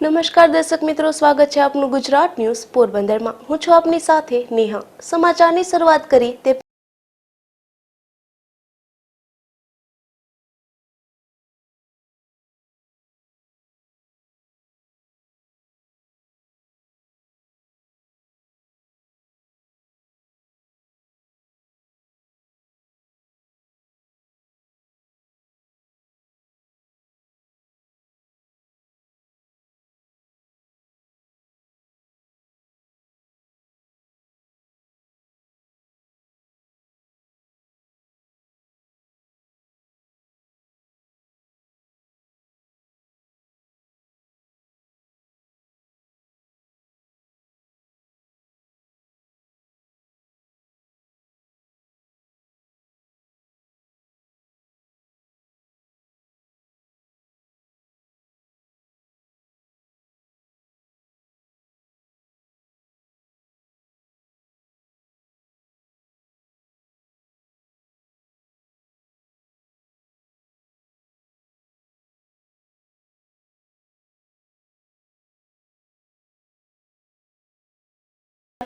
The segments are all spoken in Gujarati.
નમસ્કાર દર્શક મિત્રો, સ્વાગત છે આપનું ગુજરાત ન્યૂઝ પોરબંદરમાં। હું છું આપની સાથે નેહા। સમાચારની શરૂઆત કરી તે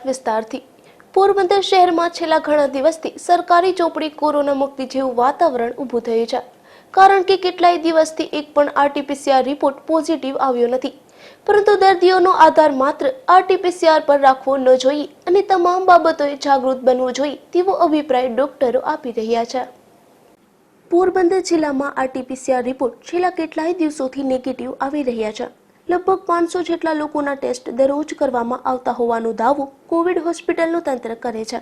વિસ્તારથી પોરબંદર શહેરમાં છેલ્લા ઘણા દિવસથી સરકારી ચોપડી કોરોના મુક્તિ જેવું વાતાવરણ ઊભું થયું છે, કારણ કે કેટલાય દિવસથી એક પણ આરટીપીસીઆર રિપોર્ટ પોઝિટિવ આવ્યો નથી। પરંતુ દર્દીઓનો આધાર માત્ર આરટીપીસીઆર પર રાખવો ન જોઈએ અને તમામ બાબતોએ જાગૃત બનવું જોઈએ તેવો અભિપ્રાય ડોક્ટરો આપી રહ્યા છે। પોરબંદર જિલ્લામાં આરટીપીસીઆર રિપોર્ટ છેલ્લા કેટલાય દિવસોથી નેગેટિવ આવી રહ્યા છે। લગભગ 500 જેટલા લોકોના ટેસ્ટ દરરોજ કરવામાં આવતા હોવાનો દાવો કોવિડ હોસ્પિટલનું તંત્ર કરે છે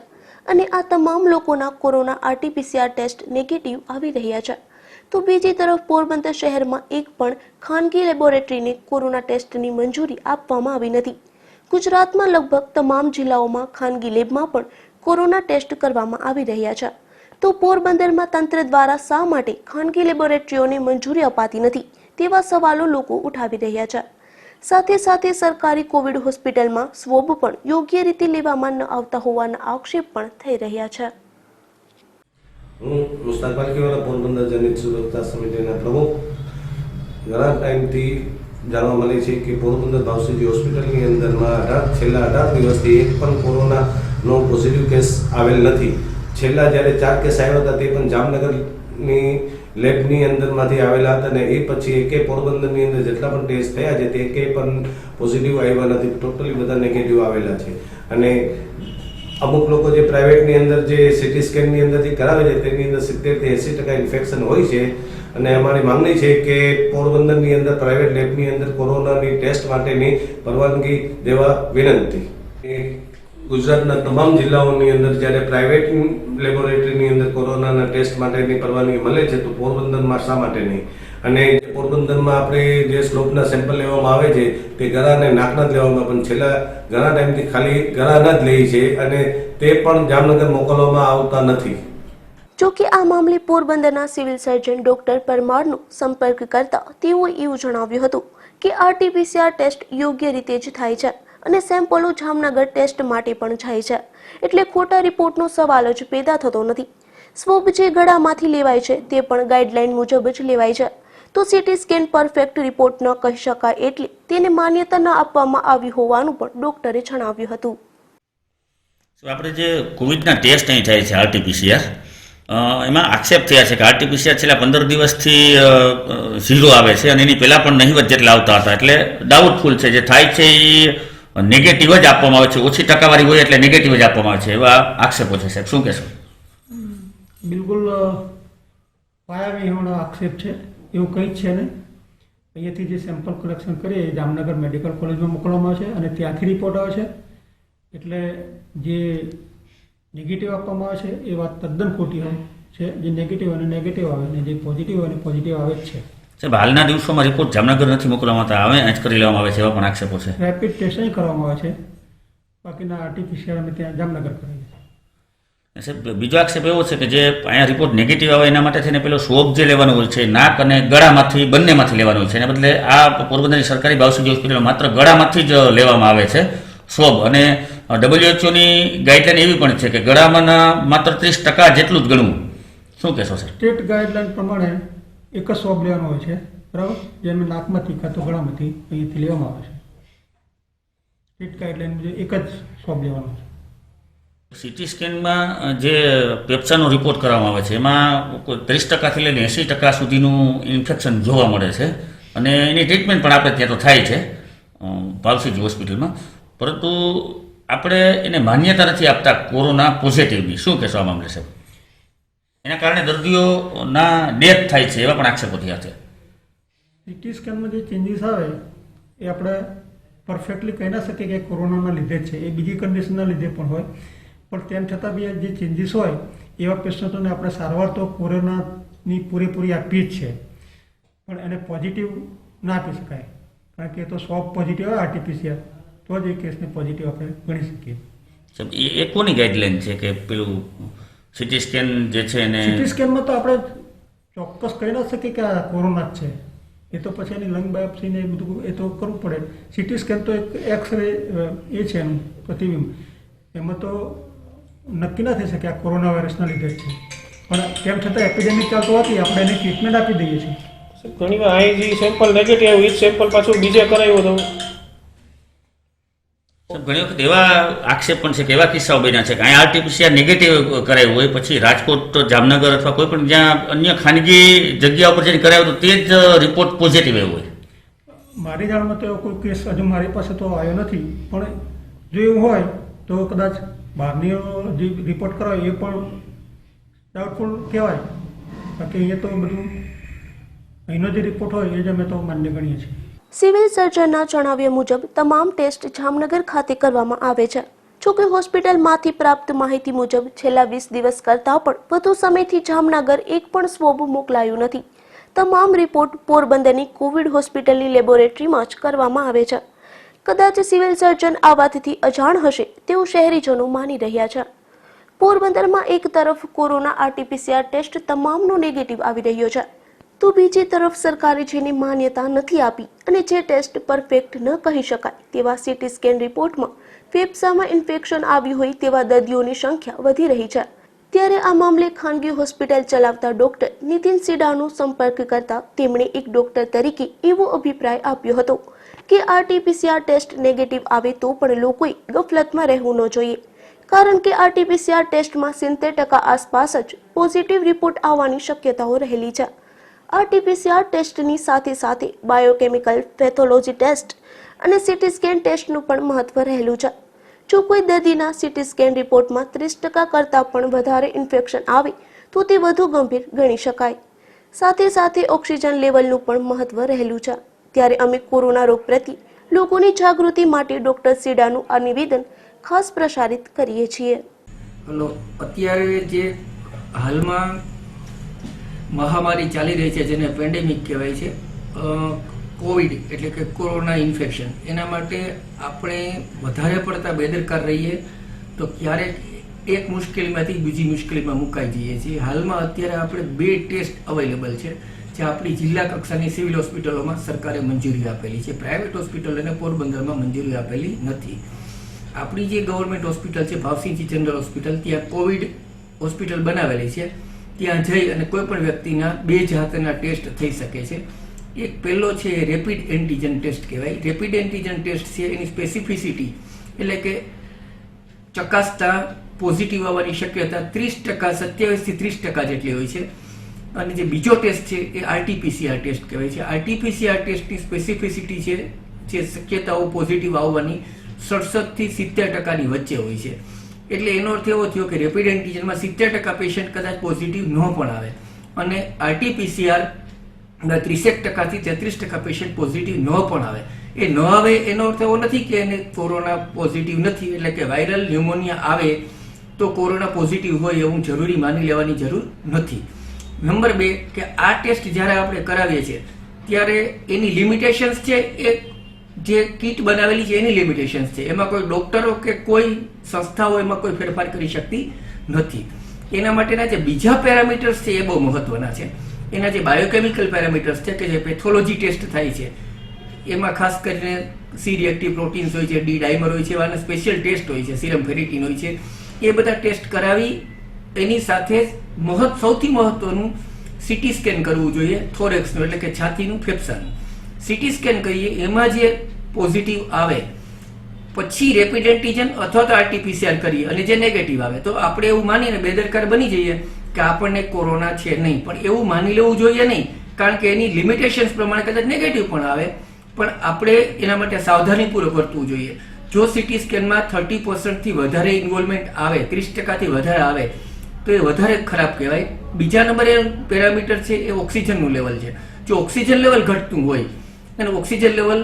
અને આ તમામ લોકોના કોરોના આરટીપીસીઆર ટેસ્ટ નેગેટિવ આવી રહ્યા છે। તો બીજી તરફ પોરબંદર શહેરમાં એક પણ ખાનગી લેબોરેટરીને કોરોના ટેસ્ટની મંજૂરી આપવામાં આવી નથી। ગુજરાતમાં લગભગ તમામ જિલ્લાઓમાં ખાનગી લેબમાં પણ કોરોના ટેસ્ટ કરવામાં આવી રહ્યા છે। તો પોરબંદરમાં તંત્ર દ્વારા શા માટે ખાનગી લેબોરેટરીઓને મંજૂરી અપાતી નથી તેવા સવાલો લોકો ઉઠાવી રહ્યા છે। સાથે સાથે સરકારી કોવિડ હોસ્પિટલમાં સ્વોબ પણ યોગ્ય રીતે લેવામાં ન આવતા હોવાના આક્ષેપ પણ થઈ રહ્યા છે। હું મુસ્તાક પાલકીવાળા પોરબંદર જનિત સુરક્ષા સમિતિના પ્રમુખ। ઘણા ટાઈમથી જાણવા મળે છે કે પોરબંદર ભાવસીજી હોસ્પિટલની અંદરમાં છેલ્લા 18 દિવસથી એક પણ કોરોનાનો પોઝિટિવ કેસ આવેલ નથી। છેલ્લા જ્યારે 4 કેસ આવ્યા હતા તે પણ જામનગરની લેબની અંદરમાંથી આવેલા હતા અને એ પછી એકે પોરબંદરની અંદર જેટલા પણ ટેસ્ટ થયા છે તે એકે પણ પોઝિટિવ આવ્યા નથી। ટોટલી બધા નેગેટિવ આવેલા છે અને અમુક લોકો જે પ્રાઇવેટની અંદર જે સીટી સ્કેનની અંદરથી કરાવે છે તેની અંદર 70 થી 80% ઇન્ફેક્શન હોય છે અને અમારી માંગણી છે કે પોરબંદરની અંદર પ્રાઇવેટ લેબની અંદર કોરોનાની ટેસ્ટ માટેની પરવાનગી દેવા વિનંતી। ગુજરાતના તમામ જિલ્લાઓની અંદર જ્યારે પ્રાઇવેટ લેબોરેટરીની અંદર કોરોનાના ટેસ્ટ માટેની પરવાનગી મળે છે તો પોરબંદરમાં શા માટે નહીં? અને પોરબંદરમાં આપણે જે સ્લોપના સેમ્પલ લેવામાં આવે છે તે ગળાને નાકના જ લેવામાં, પણ છેલ્લા ઘણા ટાઈમથી ખાલી ગળાના જ લે છે અને તે પણ જામનગર મોકલવામાં આવતા નથી। જોકે આ મામલે પોરબંદરના સિવિલ સર્જન ડોક્ટર પરમારનો સંપર્ક કરતા તેઓએ એવું જણાવ્યું હતું કે આરટીપીસીઆર ટેસ્ટ યોગ્ય રીતે જ થાય છે અને સેમ્પલો જામનગર ટેસ્ટ માટે પણ જાય છે, એટલે ખોટા રિપોર્ટનો સવાલ જ પેદા થતો નથી। સ્વોબ જે ગળામાંથી લેવાય છે તે પણ ગાઈડલાઈન મુજબ જ લેવાય છે, તો સીટી સ્કેન પરફેક્ટ રિપોર્ટ ન કહી શકાય એટલે તેને માન્યતા ન આપવામાં આવી હોવાનું પણ ડોક્ટરે જણાવ્યું હતું। આપણે જે કોવિડના ટેસ્ટ અહીં થાય છે આરટીપીસીઆર, એમાં આક્ષેપ થયા છે કે આરટીપીસીઆર છેલ્લા 15 દિવસથી 0 આવે છે અને એની પહેલાં પણ નહીવત જેટલા આવતા હતા, એટલે ડાઉટફુલ છે। જે થાય છે એ નેગેટિવ જ આપવામાં આવે છે, ઓછી ટકાવારી હોય એટલે નેગેટિવ જ આપવામાં આવે છે, એવા આક્ષેપો છે। સાહેબ શું કહેશો? બિલકુલ પાયાવિહોણો આક્ષેપ છે, એવું કંઈ જ છે નહીં। અહીંયાથી જે સેમ્પલ કલેક્શન કરીએ જામનગર મેડિકલ કોલેજમાં મોકલવામાં આવે છે અને ત્યાંથી રિપોર્ટ આવે છે, એટલે જે નેગેટિવ આપવામાં આવે છે એ વાત તદ્દન ખોટી હોય છે. જે નેગેટિવ અને નેગેટિવ આવે ને જે પોઝિટિવ અને પોઝિટિવ આવે જ છે. સાહેબ, હાલના દિવસોમાં રિપોર્ટ જામનગર નથી મોકલવામાં આવતા, હવે જ કરી લેવામાં આવે છે, એવા પણ આક્ષેપો છે. રેપિડ ટેસ્ટ અહીં કરવામાં આવે છે, બાકીના આરટીપીસીઆર અમે ત્યાં જામનગર કરાવીએ છીએ. સાહેબ, બીજો આક્ષેપ એવો છે કે જે અહીંયા રિપોર્ટ નેગેટિવ આવે એના માટે થઈને પેલો સ્વોબ જે લેવાનો હોય છે નાક અને ગળામાંથી બંનેમાંથી લેવાનો હોય છે, એના બદલે આ પોરબંદરની સરકારી બાવસીજી હોસ્પિટલમાં માત્ર ગળામાંથી જ લેવામાં આવે છે સ્વોબ. અને WHO ની ગાઈડલાઈન એવી પણ છે કે ગળામાં માત્ર 30% જેટલું જ ગણવું. શું કહેશો સર? સ્ટેટ ગાઈડલાઈન પ્રમાણે એક જ સ્વોબ લેવાનો હોય છે, બરાબર, જેમ નાકમાંથી કાં તો ગળામાંથી અહીંયાથી લેવામાં આવે છે. સ્ટેટ ગાઈડલાઈન મુજબ એક જ સ્વોબ લેવાનો છે. સીટી સ્કેનમાં જે પેપ્સાનો રિપોર્ટ કરવામાં આવે છે એમાં 30%થી લઈને 80% સુધીનું ઇન્ફેક્શન જોવા મળે છે અને એની ટ્રીટમેન્ટ પણ આપણે ત્યાં તો થાય છે બાવસીજી હોસ્પિટલમાં, પરંતુ આપણે એને માન્યતા નથી આપતા કોરોના પોઝિટિવની. શું કહેશો આ મામલે સાહેબ? એના કારણે દર્દીઓના ડેથ થાય છે, એવા પણ આક્ષેપો થયા છે. સીટી સ્કેનમાં જે ચેન્જીસ આવે એ આપણે પરફેક્ટલી કહી ના શકીએ કે કોરોનાના લીધે જ છે, એ બીજી કન્ડિશનના લીધે પણ હોય, પણ તેમ છતાં બી જે ચેન્જીસ હોય એવા પેશન્ટોને આપણે સારવાર તો કોરોનાની પૂરેપૂરી આપીએ જ છે, પણ એને પોઝિટિવ ના આપી શકાય, કારણ કે એ તો સ્વોબ પોઝિટિવ આવે આરટીપીસીઆર, તો જ એ કેસને પોઝિટિવ આપણે ગણી શકીએ. સાહેબ, એ કોની ગાઈડલાઈન છે કે પેલું સીટી સ્કેન જે છે એને સીટી સ્કેનમાં તો આપણે ચોક્કસ કહી ના શકીએ કે આ કોરોના જ છે, એ તો પછી એની લંગ બાયોપ્સીને એ બધું એ તો કરવું પડે. સીટી સ્કેન તો એક એક્સરે એ છે એનું પ્રતિબિંબ, એમાં તો નક્કી ના થઈ શકે આ કોરોના વાયરસના લીધે જ છે, પણ તેમ છતાં એપિડેમિક ચાલતો હોવાથી આપણે એને ટ્રીટમેન્ટ આપી દઈએ છીએ. ઘણી વાર અહીં જે સેમ્પલ નેગેટિવ આવ્યું એ જ સેમ્પલ પાછું બીજે કરાવ્યું તો સાહેબ, ઘણી વખત એવા આક્ષેપ પણ છે કે એવા કિસ્સાઓ બન્યા છે કે અહીંયા આરટીપીસીઆર નેગેટિવ કરાયું હોય, પછી રાજકોટ, જામનગર અથવા કોઈ પણ જ્યાં અન્ય ખાનગી જગ્યા ઉપર જઈને કરાવ્યું તો તે જ રિપોર્ટ પોઝિટિવ આવ્યો હોય. મારી જાણમાં તો એવો કોઈ કેસ હજુ મારી પાસે તો આવ્યો નથી, પણ જો એવું હોય તો કદાચ બહારની જે રિપોર્ટ કરાવે એ પણ ડાઉટફુલ કહેવાય, બાકી અહીંયા તો બધું અહીંનો જે રિપોર્ટ હોય એ જ અમે તો માન્ય ગણીએ છીએ. સિવિલ સર્જનના જણાવ્યા મુજબ તમામ ટેસ્ટ જામનગર ખાતે કરવામાં આવે છે. જોકે હોસ્પિટલમાંથી પ્રાપ્ત માહિતી મુજબ છેલ્લા 20 દિવસ કરતાં પણ વધુ સમયથી જામનગર એક પણ સ્વોબ મોકલાયું નથી. તમામ રિપોર્ટ પોરબંદરની કોવિડ હોસ્પિટલની લેબોરેટરીમાં જ કરવામાં આવે છે. કદાચ સિવિલ સર્જન આ વાતથી અજાણ હશે તેવું શહેરીજનો માની રહ્યા છે. પોરબંદરમાં એક તરફ કોરોના આરટીપીસીઆર ટેસ્ટ તમામનો નેગેટિવ આવી રહ્યો છે, તો બીજી તરફ સરકારે જેને માન્યતા નથી આપી અને જે ટેસ્ટ પરફેક્ટ ન કહી શકાય તેવા સીટી સ્કેન રિપોર્ટમાં ફેફસામાં ઇન્ફેક્શન આવ્યું હોય તેવા દર્દીઓની સંખ્યા વધી રહી છે. ત્યારે આ મામલે ખાનગી હોસ્પિટલ ચલાવતા ડોક્ટર નીતિન સીડાનો સંપર્ક કરતા તેમણે એક ડોક્ટર તરીકે એવો અભિપ્રાય આપ્યો હતો કે આરટીપીસીઆર ટેસ્ટ નેગેટિવ આવે તો પણ લોકોએ ગફલતમાં રહેવું ન જોઈએ, કારણ કે આરટીપીસીઆર ટેસ્ટમાં 70% આસપાસ જ પોઝિટિવ રિપોર્ટ આવવાની શક્યતાઓ રહેલી છે. આરટીપીસીઆર ટેસ્ટની સાથે સાથે બાયોકેમિકલ પેથોલોજી ટેસ્ટ અને સીટી સ્કેન ટેસ્ટનું પણ મહત્વ રહેલું છે. જો કોઈ દર્દીના સીટી સ્કેન રિપોર્ટમાં 30% કરતાં પણ વધારે ઇન્ફેક્શન આવે તો તે વધુ ગંભીર ગણી શકાય. સાથે સાથે ઓક્સિજન લેવલનું પણ મહત્વ રહેલું છે. ત્યારે અમે કોરોના રોગ પ્રત્યે લોકોની જાગૃતિ માટે ડોક્ટર સીડાનું આ નિવેદન ખાસ પ્રસારિત કરીએ છીએ. હલો, અત્યારે જે હાલમાં મહામારી ચાલી રહી છે જેને પેન્ડેમિક કહેવાય છે, કોવિડ એટલે કે કોરોના ઇન્ફેક્શન, એના માટે આપણે વધારે પડતા બેદરકાર રહીએ તો ક્યારેક એક મુશ્કેલીમાંથી બીજી મુશ્કેલીમાં મુકાઈ જઈએ છીએ. હાલમાં અત્યારે આપણે 2 ટેસ્ટ અવેલેબલ છે જે આપણી જિલ્લા કક્ષાની સિવિલ હોસ્પિટલોમાં સરકારે મંજૂરી આપેલી છે, પ્રાઇવેટ હોસ્પિટલોને પોરબંદરમાં મંજૂરી આપેલી નથી. આપણી જે ગવર્મેન્ટ હોસ્પિટલ છે ભાવસિંહજી જનરલ હોસ્પિટલ, ત્યાં કોવિડ હોસ્પિટલ બનાવેલી છે. ત્યાં જઈ અને કોઈ પણ વ્યક્તિના 2 જાતના ટેસ્ટ થઈ શકે છે. એક પહેલો છે રેપિડ એન્ટીજન ટેસ્ટ કહેવાય. રેપિડ એન્ટીજન ટેસ્ટ છે એની સ્પેસિફિસિટી એટલે કે ચકાસતા પોઝિટિવ આવવાની શક્યતા 30%, 27થી 30% જેટલી હોય છે. અને જે બીજો ટેસ્ટ છે એ આરટીપીસીઆર ટેસ્ટ કહેવાય છે. આરટીપીસીઆર ટેસ્ટની સ્પેસિફિસિટી છે જે શક્યતાઓ પોઝિટિવ આવવાની 67 થી 70% વચ્ચે હોય છે. એટલે એનો અર્થ એવો થયો કે રેપિડ એન્ટીજનમાં 70% પેશન્ટ કદાચ પોઝિટિવ ન પણ આવે અને આરટીપીસીઆર 30% થી 33% પેશન્ટ પોઝિટિવ ન પણ આવે. એ ન આવે એનો અર્થ એવો નથી કે એને કોરોના પોઝિટિવ નથી, એટલે કે વાયરલ ન્યુમોનિયા આવે તો કોરોના પોઝિટિવ હોય એવું જરૂરી માની લેવાની જરૂર નથી. નંબર 2 કે આ ટેસ્ટ જ્યારે આપણે કરાવીએ છીએ ત્યારે એની લિમિટેશન્સ છે, એ જે કીટ બનાવેલી છે એની લિમિટેશન્સ છે. એમાં કોઈ ડોક્ટરો કે કોઈ સંસ્થાઓ એમાં કોઈ ફેરફાર કરી શકતી નથી. એના માટેના જે બીજા પેરામીટર્સ છે એ બહુ મહત્વના છે. એના જે બાયોકેમિકલ પેરામીટર્સ છે કે જે પેથોલોજી ટેસ્ટ થાય છે, એમાં ખાસ કરીને સી રિએક્ટિવ પ્રોટીન્સ હોય છે, ડી ડાયમર હોય છે, એવાના સ્પેશિયલ ટેસ્ટ હોય છે, સીરમ ફેરિટીન હોય છે. એ બધા ટેસ્ટ કરાવી એની સાથે સૌથી મહત્વનું સીટી સ્કેન કરવું જોઈએ, થોરેક્સનું એટલે કે છાતીનું, ફેફસાનું. સીટી સ્કેન કરીએ, એમાં જે પોઝિટિવ આવે પછી રેપિડ એન્ટીજન અથવા તો આરટીપીસીઆર કરીએ અને જે નેગેટિવ આવે તો આપણે એવું માનીને બેદરકાર બની જઈએ કે આપણને કોરોના છે નહીં. પણ એવું માની લેવું જોઈએ નહીં, કારણ કે એની લિમિટેશન્સ પ્રમાણે કદાચ નેગેટિવ પણ આવે, પણ આપણે એના માટે સાવધાનીપૂર્વક વર્તવું જોઈએ. જો સીટી સ્કેનમાં 30% થી વધારે ઇન્વોલ્વમેન્ટ આવે, 30% થી વધારે આવે તો એ વધારે ખરાબ કહેવાય. બીજા નંબરે પેરામીટર છે એ ઓક્સિજનનું લેવલ છે. જો ઓક્સિજન લેવલ ઘટતું હોય અને ઓક્સિજન લેવલ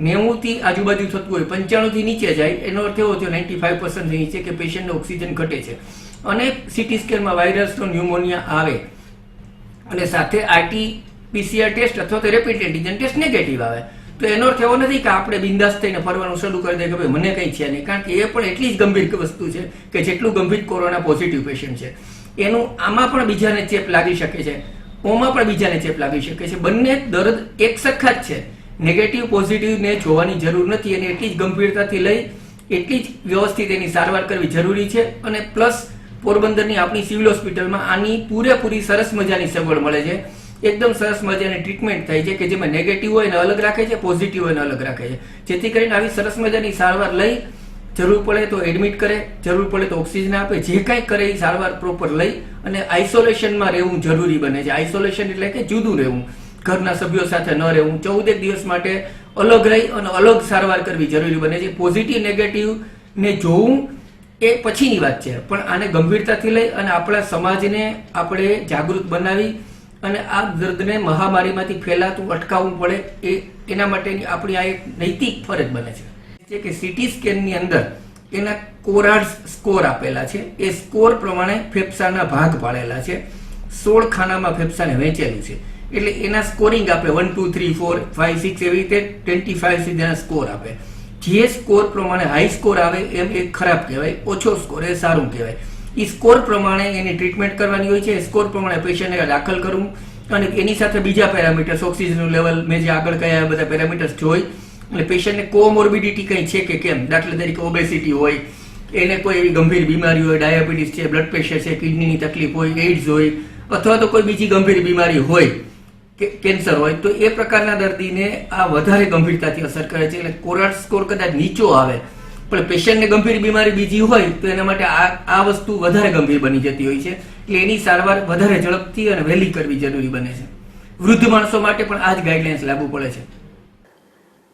90 થી આજુબાજુ થતું હોય, 95 થી નીચે જાય, એનો અર્થ એવો થયો 95% થી નીચે કે પેશન્ટને ઓક્સિજન ઘટે છે અને સીટી સ્કેનમાં વાયરસનો ન્યુમોનિયા આવે અને સાથે આરટીપીસીઆર ટેસ્ટ અથવા તો રેપિડ એન્ટીજન ટેસ્ટ નેગેટિવ આવે તો એનો અર્થ એવો નથી કે આપણે બિંદાસ થઈને ફરવાનું શરૂ કરી દઈએ કે ભાઈ મને કંઈ છે નહીં, કારણ કે એ પણ એટલી જ ગંભીર વસ્તુ છે કે જેટલું ગંભીર કોરોના પોઝિટિવ પેશન્ટ છે. એનું આમાં પણ બીજાને ચેપ લાગી શકે છે, ઓમાં પણ બીજાને ચેપ લાગી શકે છે. બંને દર્દ એક સરખા જ છે. નેગેટિવ પોઝિટિવને જોવાની જરૂર નથી અને એટલી જ ગંભીરતાથી લઈ એટલી જ વ્યવસ્થિત એની સારવાર કરવી જરૂરી છે. અને પ્લસ પોરબંદરની આપણી સિવિલ હોસ્પિટલમાં આની પૂરેપૂરી સરસ મજાની સગવડ મળે છે. એકદમ સરસ મજાની ટ્રીટમેન્ટ થાય છે કે જેમાં નેગેટિવ હોય એને અલગ રાખે છે, પોઝિટિવ હોય એને અલગ રાખે છે, જેથી કરીને આવી સરસ મજાની સારવાર લઈ જરૂર પડે તો એડમિટ કરે, જરૂર પડે તો ઓક્સિજન આપે, જે કાંઈ કરે એ સારવાર પ્રોપર લઈ અને આઇસોલેશનમાં રહેવું જરૂરી બને છે. આઇસોલેશન એટલે કે જુદું રહેવું, ઘરના સભ્યો સાથે ન રહેવું, 14 દિવસ માટે અલગ રહી અને અલગ સારવાર કરવી જરૂરી બને છે. પોઝિટિવ નેગેટિવ ને જોવું એ પછીની વાત છે, પણ આને ગંભીરતાથી લઈ અને આપણા સમાજને આપણે જાગૃત બનાવી અને આ દર્દને મહામારીમાંથી ફેલાતું અટકાવવું પડે, એના માટેની આપણી આ એક નૈતિક ફરજ બને છે. કે સીટી સ્કેનની અંદર એના કોરાડ સ્કોર આપેલા છે. એ સ્કોર પ્રમાણે ફેફસાના ભાગ પાડેલા છે. 16 ખાનામાં ફેફસાને વહેંચેલું છે. એટલે એના સ્કોરિંગ આપે 1 2 3 4 5 6 એવી રીતે 25 સુધીના સ્કોર આપે. જે સ્કોર પ્રમાણે હાઈ સ્કોર આવે એમ એ ખરાબ કહેવાય, ઓછો સ્કોર એ સારું કહેવાય. એ સ્કોર પ્રમાણે એની ટ્રીટમેન્ટ કરવાની હોય છે. સ્કોર પ્રમાણે પેશન્ટને દાખલ કરવું અને એની સાથે બીજા પેરામીટર્સ, ઓક્સિજનનું લેવલ, મેં જે આગળ કયા બધા પેરામીટર્સ જોઈ અને પેશન્ટને કોમોર્બિડિટી કંઈ છે કે કેમ, દાખલા તરીકે ઓબેસિટી હોય, એને કોઈ એવી ગંભીર બીમારી હોય, ડાયાબિટીસ છે, બ્લડ પ્રેશર છે, કિડનીની તકલીફ હોય, એઇડ્સ હોય અથવા તો કોઈ બીજી ગંભીર બીમારી હોય, કેન્સર હોય, તો એ પ્રકારના દર્દીને આ વધારે ગંભીરતાથી અસર કરે છે. એટલે કોરાડ સ્કોર કદાચ નીચો આવે પણ પેશન્ટને ગંભીર બીમારી બીજી હોય તો એના માટે આ વસ્તુ વધારે ગંભીર બની જતી હોય છે. એટલે એની સારવાર વધારે ઝડપથી અને વહેલી કરવી જરૂરી બને છે. વૃદ્ધ માણસો માટે પણ આ જ ગાઈડલાઇન્સ લાગુ પડે છે.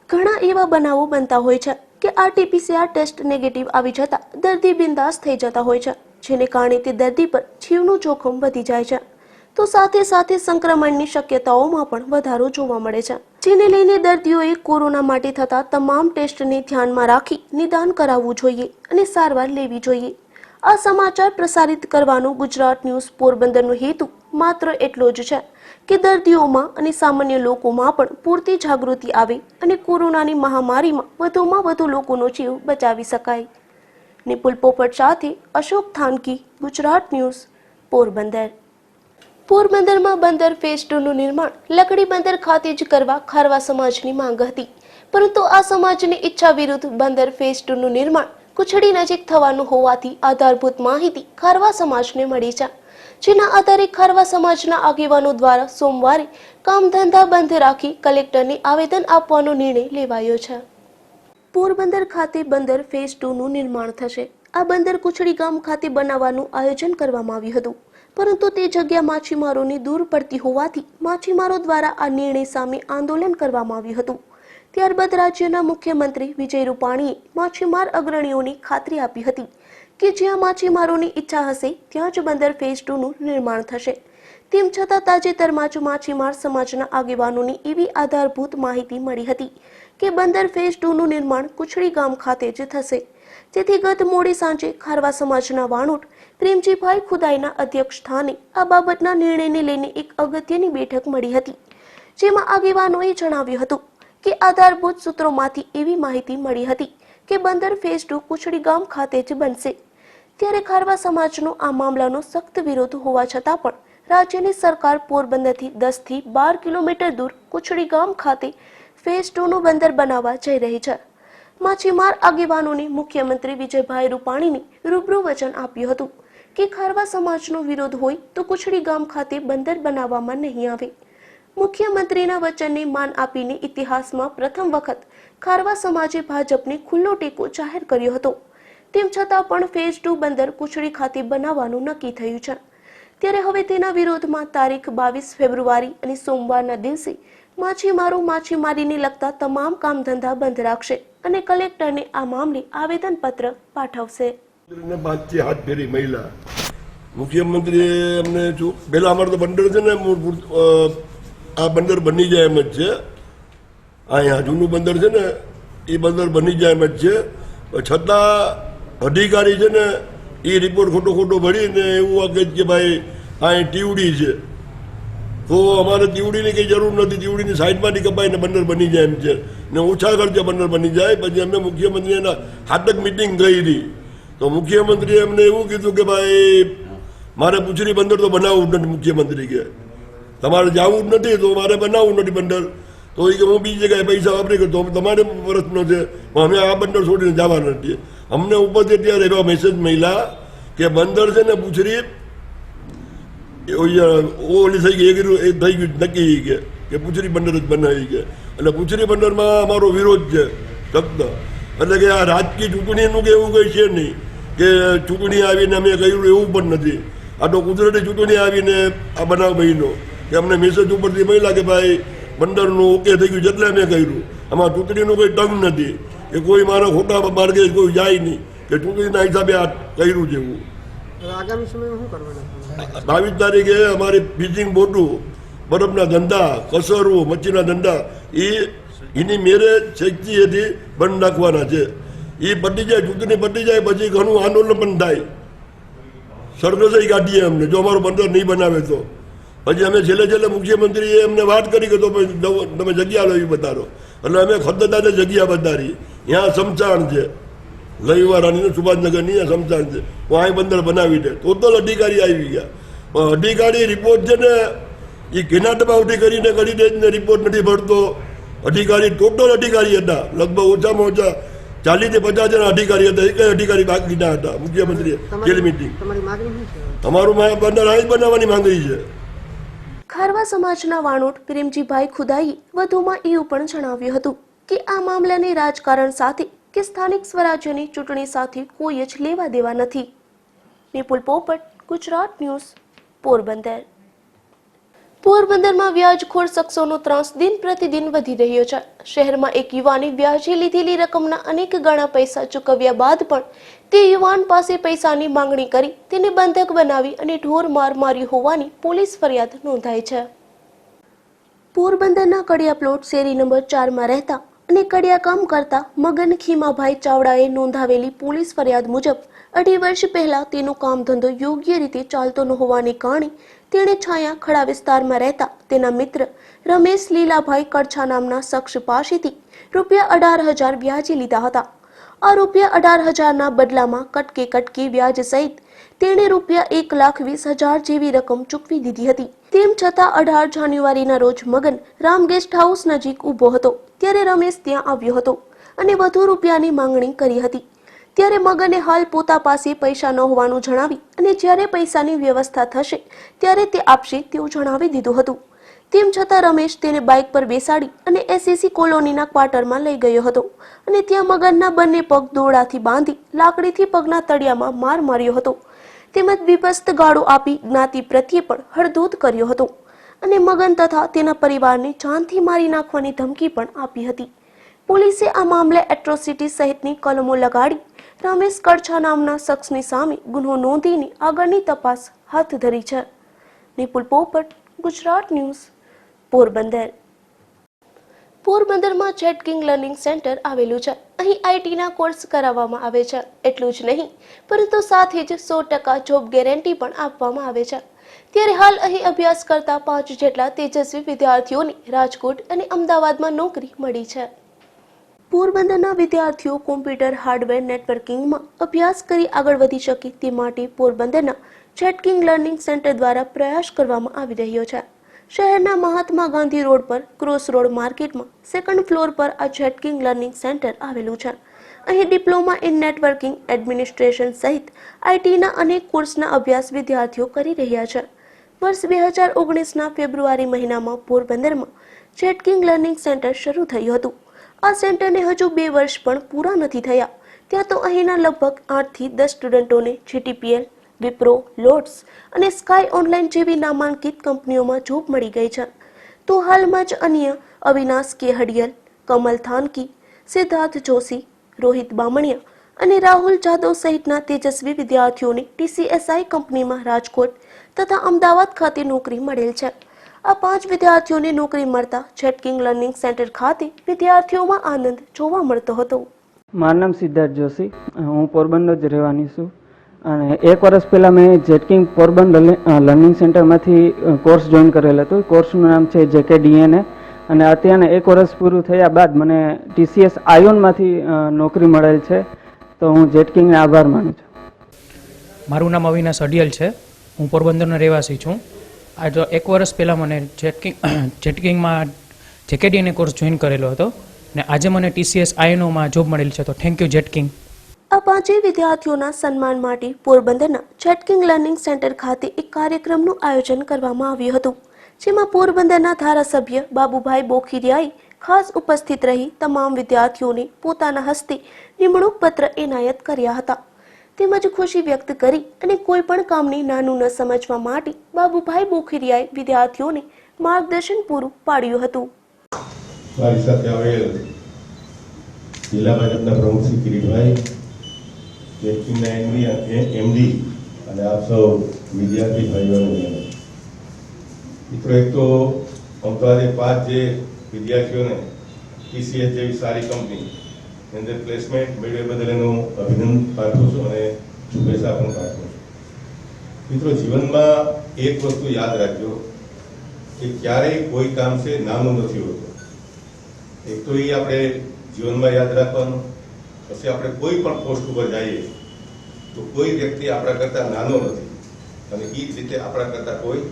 ઘણા એવા બનાવો બનતા હોય છે કે આરટીપીસીઆર ટેસ્ટ નેગેટિવ આવી જતા દર્દી બિંદાસ થઈ જતા હોય છે, જેને કારણે તે દર્દી પર જીવનું જોખમ વધી જાય છે. તો સાથે સાથે સંક્રમણની શક્યતાઓમાં પણ વધારો જોવા મળે છે, જેને લઈને દર્દીઓએ કોરોના માટે થતા તમામ ટેસ્ટને ધ્યાનમાં રાખી નિદાન કરાવવું જોઈએ અને સારવાર લેવી જોઈએ. આ સમાચાર પ્રસારિત કરવાનો ગુજરાત ન્યૂઝ પોરબંદરનો હેતુ માત્ર એટલો જ છે કે દર્દીઓમાં અને સામાન્ય લોકોમાં પણ પૂરતી જાગૃતિ આવે અને કોરોનાની મહામારીમાં વધુમાં વધુ લોકોનો જીવ બચાવી શકાય. નિપુલ પોપટ સાથે અશોક થાનકી, ગુજરાત ન્યૂઝ, પોરબંદર. પોરબંદરમાં બંદર ફેઝ 2 નું નિર્માણ લકડી બંદર ખાતે જ કરવા ખારવા સમાજની માંગ હતી, પરંતુ આ સમાજની ઈચ્છા વિરુદ્ધ બંદર ફેઝ 2 નું નિર્માણ કુછડી નજીક થવાનું હોવાથી આધારભૂત માહિતી ખારવા સમાજને મળી છે, જેના આધારે ખારવા સમાજના આગેવાનો દ્વારા સોમવારે કામ ધંધા બંધ રાખી કલેક્ટરને આવેદન આપવાનો નિર્ણય લેવાયો છે. પોરબંદર ખાતે બંદર ફેઝ 2 નું નિર્માણ થશે. આ બંદર કુછડી ગામ ખાતે બનાવવાનું આયોજન કરવામાં આવ્યું હતું, પરંતુ તે જગ્યા માછીમારોની દૂર પડતી હોવાથી માછીમારો દ્વારા આ નિર્ણય સામે આંદોલન કરવામાં આવ્યું હતું. ત્યારબાદ રાજ્યના મુખ્યમંત્રી વિજય રૂપાણીએ માછીમાર અગ્રણીઓને ખાતરી આપી હતી કે જ્યાં માછીમારોની ઈચ્છા હશે ત્યાં જ બંદર ફેઝ 2 નું નિર્માણ થશે. તેમ છતાં તાજેતરમાં જ માછીમાર સમાજના આગેવાનોની એવી આધારભૂત માહિતી મળી હતી કે બંદર ફેઝ 2 નું નિર્માણ કુછડી ગામ ખાતે જ થશે, જેથી ગત મોડી સાંજે ખારવા સમાજના વાણોટ પ્રેમજીભાઈ ખુદાઈના અધ્યક્ષ સ્થાને આ બાબતના નિર્ણયને લઈને એક અગત્યની બેઠક મળી હતી, જેમાં આગેવાનોએ જણાવ્યું હતું કે આધારભૂત સૂત્રોમાંથી એવી માહિતી મળી હતી કે બંદર ફેઝ 2 કુછડી ગામ ખાતે જ બનશે। ત્યારે ખારવા સમાજનો આ મામલાનો સખ્ત વિરોધ હોવા છતાં પણ રાજ્યની સરકાર પોરબંદરથી 10 થી 12 કિલોમીટર દૂર કુછડી ગામ ખાતે ફેઝ 2 નું બંદર બનાવવા જઈ રહી છે। માછીમાર આગેવાનોને મુખ્યમંત્રી વિજયભાઈ રૂપાણીને રૂબરૂ વચન આપ્યું હતું કે ખારવા સમાજનો વિરોધ હોય તો કુછડી ગામ ખાતે બંદર બનાવવામાં નહીં આવે। મુખ્યમંત્રીના વચનને માન આપીને ઇતિહાસમાં પ્રથમ વખત ખારવા સમાજે ભાજપને ખુલ્લો ટેકો જાહેર કર્યો હતો। તેમ છતાં પણ ફેઝ 2 બંદર કુછડી ખાતે બનાવવાનું નક્કી થયું છે। ત્યારે હવે તેના વિરોધમાં તારીખ 22 ફેબ્રુઆરી અને સોમવારના દિવસે માછીમારો માછીમારીને લગતા તમામ કામ ધંધા બંધ રાખશે અને કલેક્ટરને આ મામલે આવેદનપત્ર પાઠવશે। 5 થી હાથ ફેરી મહિલા મુખ્યમંત્રીએ અમને જો પહેલા અમારે તો બંદર છે ને આ બંદર બની જાય એમ જ છે, અહીંયા જૂનું બંદર છે ને એ બંદર બની જાય એમ જ છે, છતાં અધિકારી છે ને એ રિપોર્ટ ખોટો ભરીને એવું કહે કે ભાઈ અહીં ટીવડી છે, તો અમારે તીવડીની કંઈ જરૂર નથી, તીવડીની સાઈડમાંથી કપાઈને બંદર બની જાય એમ છે ને ઓછા ખર્ચે બંદર બની જાય। પછી અમે મુખ્યમંત્રીના હાટક મિટિંગ કરી હતી, તો મુખ્યમંત્રીએ અમને એવું કીધું કે ભાઈ મારે પૂછડી બંદર તો બનાવવું જ નથી, મુખ્યમંત્રી કે તમારે જવું જ નથી તો મારે બનાવવું નથી બંદર, તો એ કે હું બીજી જગ્યાએ પૈસા વાપરી ગયો, તમારે વર્ષનો છે પણ અમે આ બંદર છોડીને જવા નથી। અમને ઉપરથી ત્યારે એવા મેસેજ મળ્યા કે બંદર છે ને પૂછડી ઓલી થઈ ગઈ, એ થઈ ગયું નક્કી કે પૂછડી બંદર જ બનાવી કે, એટલે પૂછડી બંદરમાં અમારો વિરોધ છે સખ્ત। એટલે કે આ રાજકીય ચૂંટણીનું કે એવું કંઈ છે નહીં કે ચૂંટણી આવીને અમે કર્યું એવું પણ નથી, આ તો કુદરતી ચૂંટણી આવીને આ બનાવ બન્યો કે અમને મેસેજ ઉપરથી મળ્યા કે ભાઈ બંદરનું ઓકે થઈ ગયું એટલે અમે કર્યું, આમાં ચૂંટણીનું કોઈ ટંગ નથી કે કોઈ મારા ખોટા માર્ગે કોઈ જાય નહીં કે ચૂંટણીના હિસાબે આ કર્યું છે એવું। આગામી સમયમાં શું કરવાના? 22 તારીખે અમારી ફિશિંગ બોટું, બરફના ધંધા, કસરો, મચ્છીના ધંધા એની મેરે શેકથી બંધ નાખવાના છે। એ પતી જાય, ચૂંટણી પતી જાય પછી ઘણું આંદોલન પણ થાય, સરગસઈ કાઢીએ અમને જો અમારું બંદર નહીં બનાવે તો। પછી અમે છેલ્લે મુખ્યમંત્રીએ અમને વાત કરી કે તો તમે જગ્યા લો એ બતાડો, એટલે અમે ખદ્દતાને જગ્યા બતાડી, ત્યાં સમચાણ છે રવિવારની સુભાષનગરની સમચાણ છે, હું અહીં બંદર બનાવી દે, ટોટલ અધિકારી આવી ગયા, પણ અધિકારી રિપોર્ટ છે ને એ કેનાટબાવટી કરીને કરી દે ને રિપોર્ટ નથી ભરતો। અધિકારી ટોટલ અધિકારી હતા, લગભગ ઓછામાં ઓછા 40 થી 50 જણા અધિકારી હતા, એક અધિકારી બાકી ના હતા। મુખ્યમંત્રીએ છેલ્લી મિટિંગ અમારું બંદર અહીં બનાવવાની માંગણી છે। ખારવા સમાજના વાણોટ પ્રેમજીભાઈ ખુદાઈએ વધુમાં એવું પણ જણાવ્યું હતું કે આ મામલાને રાજકારણ સાથે કે સ્થાનિક સ્વરાજ્યની ચૂંટણી સાથે કોઈ જ લેવા દેવા નથી। નિપુલ પોપટ, ગુજરાત ન્યૂઝ, પોરબંદર। પોરબંદરમાં વ્યાજખોર શખ્સોનો ત્રાસ દિન પ્રતિદિન વધી રહ્યો છે। શહેરમાં એક યુવાને વ્યાજે લીધેલી રકમના અનેક ગણા પૈસા ચૂકવ્યા બાદ પણ તે યુવાન પાસે પૈસાની માંગણી કરી તેને બંધક બનાવી અને ઢોર માર માર્યો હોવાની પોલીસ ફરિયાદ નોંધાઈ છે। પોરબંદરના કડિયા પ્લોટ શેરી નંબર 4 માં રહેતા અને કડિયા કામ કરતા મગન ખીમાભાઈ ચાવડાએ નોંધાવેલી પોલીસ ફરિયાદ મુજબ 2.5 વર્ષ પહેલા તેનો કામ ધંધો યોગ્ય રીતે ચાલતો ન હોવાને કારણે તેણે છાયા ખડા વિસ્તારમાં રહેતા તેના મિત્ર રમેશ લીલાભાઈ કડછા નામના શખ્સ પાસેથી ₹18,000 વ્યાજે લીધા હતા। આ ₹18,000ના બદલામાં કટકે વ્યાજ સહિત તેણે ₹1,20,000 જેવી રકમ ચૂકવી દીધી હતી। તેમ છતાં 18 જાન્યુઆરીના રોજ મગન રામ ગેસ્ટ હાઉસ નજીક ઊભો હતો ત્યારે રમેશ ત્યાં આવ્યો હતો અને વધુ રૂપિયાની માંગણી કરી હતી। ત્યારે મગને હાલ પોતા પાસે પૈસા ન હોવાનું જણાવી અને જ્યારે પૈસાની વ્યવસ્થા થશે ત્યારે તે આપશે તેવું જણાવી દીધું હતું। તેમ છતાં રમેશ તેને બાઇક પર બેસાડી અને એસએસસી કોલોનીના ક્વાર્ટરમાં લઈ ગયો હતો અને ત્યાં મગનના બંને પગ દોરડાથી બાંધી લાકડીથી પગના તળિયામાં માર માર્યો હતો તેમજ વિભસ્ત ગાળો આપી જ્ઞાતિ પ્રત્યે પણ હળદૂત કર્યો હતો અને મગન તથા તેના પરિવારને જાનથી મારી નાખવાની ધમકી પણ આપી હતી। પોલીસે આ મામલે એટ્રોસિટી સહિતની કલમો લગાડી રમેશ કડછા નામના શખ્સની સામે ગુનો નોંધીને આગળની તપાસ હાથ ધરી છે। નિપુલ પોપટ, ગુજરાત ન્યૂઝ, પોરબંદર. પોરબંદરમાં જેટ કિંગ લર્નિંગ સેન્ટર આવેલું છે. અહીં આઈટીના કોર્સ કરાવવામાં આવે છે. એટલું જ નહીં, પરંતુ સાથે જ 100% જોબ ગેરંટી પણ આપવામાં આવે છે. ત્યારે હાલ અહીં અભ્યાસ કરતા 5 જેટલા તેજસ્વી વિદ્યાર્થીઓને રાજકોટ અને અમદાવાદમાં નોકરી મળી છે. પોરબંદરના વિદ્યાર્થીઓ કોમ્પ્યુટર હાર્ડવેર નેટવર્કિંગમાં અભ્યાસ કરી આગળ વધી શકે તે માટે પોરબંદરના જેટ કિંગ લર્નિંગ સેન્ટર દ્વારા પ્રયાસ કરવામાં આવી રહ્યો છે. શહેરના મહાત્મા ગાંધી રોડ પર ક્રોસ રોડ માર્કેટમાં 2nd ફ્લોર પર આ જેટ કિંગ લર્નિંગ સેન્ટર આવેલું છે. અહીં ડિપ્લોમા ઇન નેટવર્કિંગ એડમિનિસ્ટ્રેશન સહિત આઈટીના અનેક કોર્સના અભ્યાસ વિદ્યાર્થીઓ કરી રહ્યા છે. વર્ષ 2019ના ફેબ્રુઆરી મહિનામાં પોરબંદરમાં જેટ કિંગ લર્નિંગ સેન્ટર શરૂ થયું હતું. આ સેન્ટરને હજુ 2 વર્ષ પણ પૂરા નથી થયા, ત્યાં તો અહીંના લગભગ 8 થી 10 સ્ટુડન્ટોને GTPL, વિપ્રો, લોટ્સ અને સ્કાય ઓનલાઈન જેવી નામાંકિત કંપનીઓમાં જોબ મળી ગઈ છે. તો હાલમાં જ અન્ય અવિનાશ કે હડિયલ, કમલ થાનકી, સિદ્ધાર્થ જોશી, રોહિત બામણિયા અને રાહુલ જાદવ સહિતના તેજસ્વી વિદ્યાર્થીઓને TCSI કંપનીમાં રાજકોટ તથા અમદાવાદ ખાતે નોકરી મળેલ છે. આ 5 વિદ્યાર્થીઓને નોકરી મળતા જેટ કિંગ લર્નિંગ સેન્ટર ખાતે વિદ્યાર્થીઓમાં આનંદ જોવા મળતો હતો. મારું નામ સિદ્ધાર્થ જોશી, હું પોરબંદર જ રહેવાની છું અને 1 વર્ષ પહેલાં મેં જેટ કિંગ પોરબંદર લર્નિંગ સેન્ટરમાંથી કોર્સ જોઈન કરેલ હતો. કોર્સનું નામ છે JKDNA અને અત્યારે 1 વર્ષ પૂરું થયા બાદ મને TCS આયોનમાંથી નોકરી મળેલ છે. તો હું જેટ કિંગને આભાર માનું છું. મારું નામ અવિનાશ અડિયલ છે, હું પોરબંદરનો રહેવાસી છું. આ તો 1 વર્ષ પહેલાં મને જેટ કિંગમાં JKDNA કોર્સ જોઈન કરેલો હતો ને આજે મને TCS આયોનોમાં જોબ મળેલી છે. તો થેન્ક યુ જેટ કિંગ. આ 5 વિદ્યાર્થીઓના સન્માન માટે પોરબંદરના જેટ કિંગ લર્નિંગ સેન્ટર ખાતે એક કાર્યક્રમનું આયોજન કરવામાં આવ્યું હતું, જેમાં પોરબંદરના ધારાસભ્ય બાબુભાઈ બોખીરિયાએ ખાસ ઉપસ્થિત રહી તમામ વિદ્યાર્થીઓને પોતાના હસ્તે નિમણૂક પત્ર એનાયત કર્યા હતા. તેમજ ખુશી વ્યક્ત કરી અને કોઈ પણ કામને નાનું ન સમજવા માટે બાબુભાઈ બોખીરિયાએ વિદ્યાર્થીઓને માર્ગદર્શન પૂરું પાડ્યું હતું. મારી સાથે આવેલ જિલ્લા ભાજપના પ્રમુખ શ્રી કિરીટભાઈ, જેટ કિંગના MD અને આપ સૌ વિદ્યાર્થી ભાઈઓ અને બહેનો મિત્રો, એક તો અમદાવાદે 5 જે વિદ્યાર્થીઓને TCS જેવી સારી કંપની અંદર પ્લેસમેન્ટ મેળવ્યા બદલ એનું અભિનંદન પાઠવું છું અને શુભેચ્છા પણ પાઠવું છું. મિત્રો, જીવનમાં એક વસ્તુ યાદ રાખજો કે ક્યારેય કોઈ કામ છે નાનું નથી હોતું. એક તો એ આપણે જીવનમાં યાદ રાખવાનું. પછી આપણે કોઈ પણ પોસ્ટ ઉપર જઈએ તો કોઈ વ્યક્તિ આપણા કરતાં નાનો નથી અને એ જ રીતે આપણા કરતાં કોઈ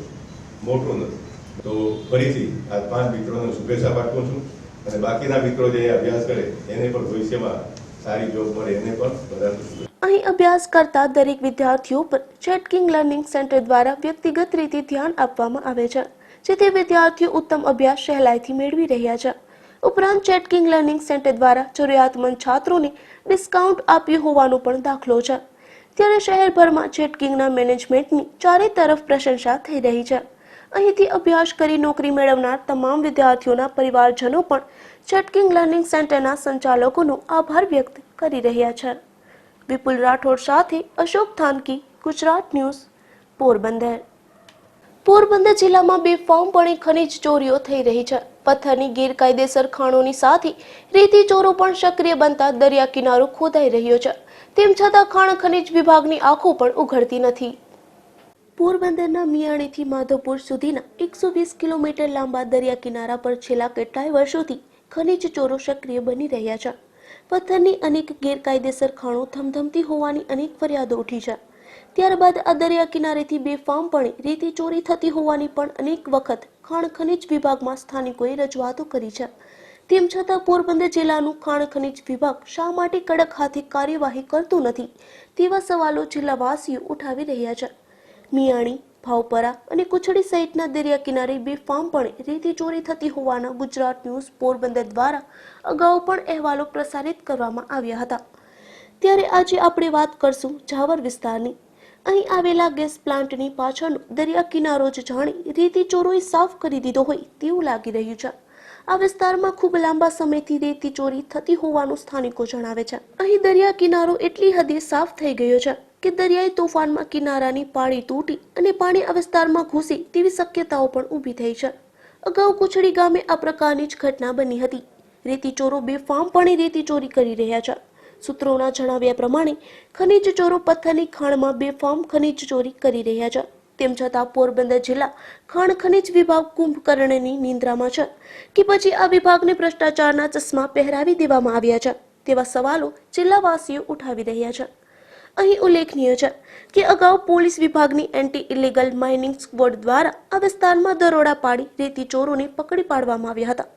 મોટું નથી. તો ફરીથી આ 5 મિત્રોને શુભેચ્છા પાઠવું છું અને બાકીના મિત્રો જે અભ્યાસ કરે એને પણ ભવિષ્યમાં સારી જોબ મળે એને પણ વધારે શુભેચ્છા. અહીં અભ્યાસ કરતા દરેક વિદ્યાર્થીઓ પર જેટ કિંગ લર્નિંગ સેન્ટર દ્વારા વ્યક્તિગત રીતે ધ્યાન આપવામાં આવે છે, જેથી વિદ્યાર્થીઓ ઉત્તમ અભ્યાસ સહેલાઈથી મેળવી રહ્યા છે. ઉપરાંત જેટ કિંગ લર્નિંગ સેન્ટર દ્વારા જરૂરિયાતમંદ છાત્રોને ડિસ્કાઉન્ટ આપ્યું હોવાનો પણ દાખલો છે. ત્યારે શહેરભરમાં જેટ કિંગના મેનેજમેન્ટની ચારે તરફ પ્રશંસા થઈ રહી છે. અહીંથી અભ્યાસ કરી નોકરી મેળવનાર તમામ વિદ્યાર્થીઓના પરિવારજનો પણ જેટ કિંગ લર્નિંગ સેન્ટરના સંચાલકોનો આભાર વ્યક્ત કરી રહ્યા છે. વિપુલ રાઠોડ સાથે અશોક થાનકી, ગુજરાત ન્યૂઝ, પોરબંદર. પોરબંદર જિલ્લામાં બેફામપણે ખનીજ ચોરીઓ થઈ રહી છે. પથ્થરની ગેરકાયદેસર ખાણોની સાથે રેતી ચોરો પણ સક્રિય બનતા દરિયા કિનારો ખોદાઈ રહ્યો છે. તેમ છતાં ખાણ ખનીજ વિભાગની આંખો પણ ઉઘડતી નથી. પોરબંદરના મિયાણીથી માધવપુર સુધીના 120 કિલોમીટર લાંબા દરિયા કિનારા પર છેલ્લા કેટલાય વર્ષોથી ખનીજ ચોરો સક્રિય બની રહ્યા છે. પથ્થરની અનેક ગેરકાયદેસર ખાણો ધમધમતી હોવાની અનેક ફરિયાદો ઉઠી છે. ત્યારબાદ આ દરિયા કિનારેથી બેફામપણે રેતી ચોરી થતી હોવાની પણ અનેક વખત ખાણ ખનીજ વિભાગમાં સ્થાનિકોએ રજૂઆતો કરી છે. તેમ છતાં પોરબંદર જિલ્લાનું ખાણ ખનીજ વિભાગ શા માટે કડક હાથે કાર્યવાહી કરતું નથી તેવા સવાલો જિલ્લાવાસીઓ ઉઠાવી રહ્યા છે. મિયાણી, ભાવપરા અને કુચડી સહિતના દરિયા કિનારે બેફામપણે રેતી ચોરી થતી હોવાના ગુજરાત ન્યૂઝ પોરબંદર દ્વારા અગાઉ પણ અહેવાલો પ્રસારિત કરવામાં આવ્યા હતા. ત્યારે આજે આપણે વાત કરશું જાવર વિસ્તારની. અહીં આવેલા ગેસ પ્લાન્ટની પાછળનો દરિયા કિનારો જ જાણે રેતી ચોરોએ સાફ કરી દીધો હોય તેવું લાગી રહ્યું છે. આ વિસ્તારમાં ખૂબ લાંબા સમયથી રેતી ચોરી થતી હોવાનું સ્થાનિકો જણાવે છે. અહીં દરિયા કિનારો એટલી હદે સાફ થઈ ગયો છે કે દરિયાઈ તોફાનમાં કિનારાની પાળી તૂટી અને પાણી આ વિસ્તારમાં ઘૂસી તેવી શક્યતાઓ પણ ઊભી થઈ છે. અગાઉ કુચડી ગામે આ પ્રકારની જ ઘટના બની હતી. રેતી ચોરો બેફામપણે રેતી ચોરી કરી રહ્યા છે. સૂત્રોના જણાવ્યા પ્રમાણે ખનીજ ચોરો પથ્થરની ખાણમાં બેફામ ખનીજ ચોરી કરી રહ્યા છે. તેમ છતાં પોરબંદર જિલ્લા ખાણ ખનીજ વિભાગ કુંભકર્ણની નિંદ્રામાં છે કે પછી આ વિભાગને ભ્રષ્ટાચારના ચશ્મા પહેરાવી દેવામાં આવ્યા છે તેવા સવાલો જિલ્લાવાસીઓ ઉઠાવી રહ્યા છે. અહીં ઉલ્લેખનીય છે કે અગાઉ પોલીસ વિભાગની એન્ટી ઇલીગલ માઇનિંગ સ્ક્વોડ દ્વારા આ વિસ્તારમાં દરોડા પાડી રેતી ચોરોને પકડી પાડવામાં આવ્યા હતા.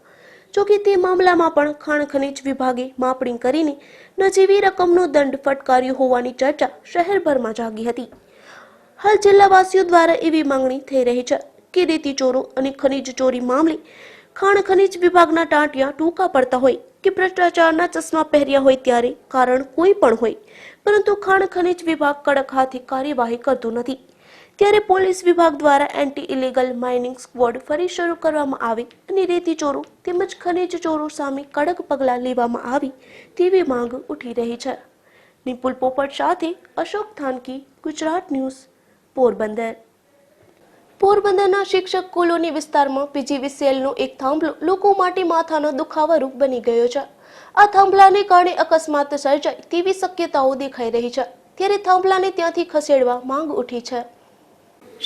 જોકે તે મામલામાં પણ ખાણ ખનીજ વિભાગે માપણી કરીને નજીવી રકમનો દંડ ફટકાર્યો હોવાની ચર્ચા શહેરભરમાં જાગી હતી. હાલ જિલ્લાવાસીઓ દ્વારા એવી માંગણી થઈ રહી છે કે રેતી ચોરો અને ખનીજ ચોરી મામલે ખાણ ખનીજ વિભાગના ટાંટિયા ટૂંકા પડતા હોય કે ભ્રષ્ટાચારના ચશ્મા પહેર્યા હોય ત્યારે કારણ કોઈ પણ હોય, પરંતુ ખાણ ખનીજ વિભાગ કડક હાથે કાર્યવાહી કરતું નથી. ત્યારે પોલીસ વિભાગ દ્વારા એન્ટી ઇલીગલ માઇનિંગ સ્ક્વોડ ફરી શરૂ કરવામાં આવે અને રેતી ચોરો તેમજ ખનીજ ચોરો સામે કડક પગલાં લેવામાં આવે તેવી માંગ ઉઠી રહી છે. નિપુલ પોપટ સાથે અશોક થાનકી, ગુજરાત ન્યૂઝ, પોરબંદર. પોરબંદરના શિક્ષક કોલોની વિસ્તારમાં પીજીવીસીએલનો એક થાંભલો લોકો માટે માથાનો દુખાવારૂપ બની ગયો છે. આ થાંભલાને કારણે અકસ્માત સર્જાય તેવી શક્યતાઓ દેખાઈ રહી છે. ત્યારે થાંભલાને ત્યાંથી ખસેડવા માંગ ઉઠી છે.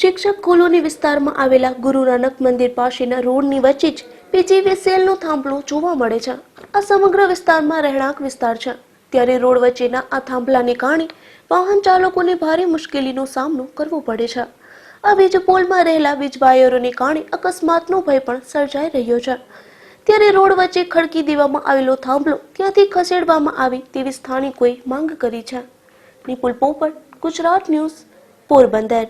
શિક્ષક કોલોની વિસ્તારમાં આવેલા ગુરુ નાનક મંદિર પાસેના રોડની વચ્ચે જ પીજીવીસીએલનો થાંભલો જોવા મળે છે. આ સમગ્ર વિસ્તારમાં રહેણાંક વિસ્તાર છે. ત્યારે રોડ વચ્ચેના આ થાંભલાને કારણે વાહન ચાલકોને ભારે મુશ્કેલીનો સામનો કરવો પડે છે. આ વીજ પોલમાં રહેલા વીજ વાયરોને કારણે અકસ્માતનો ભય પણ સર્જાઈ રહ્યો છે. ત્યારે રોડ વચ્ચે ખડકી દેવામાં આવેલો થાંભલો ત્યાંથી ખસેડવામાં આવે તેવી સ્થાનિકોએ માંગ કરી છે. નિપુલ પોપટ, ગુજરાત ન્યૂઝ, પોરબંદર.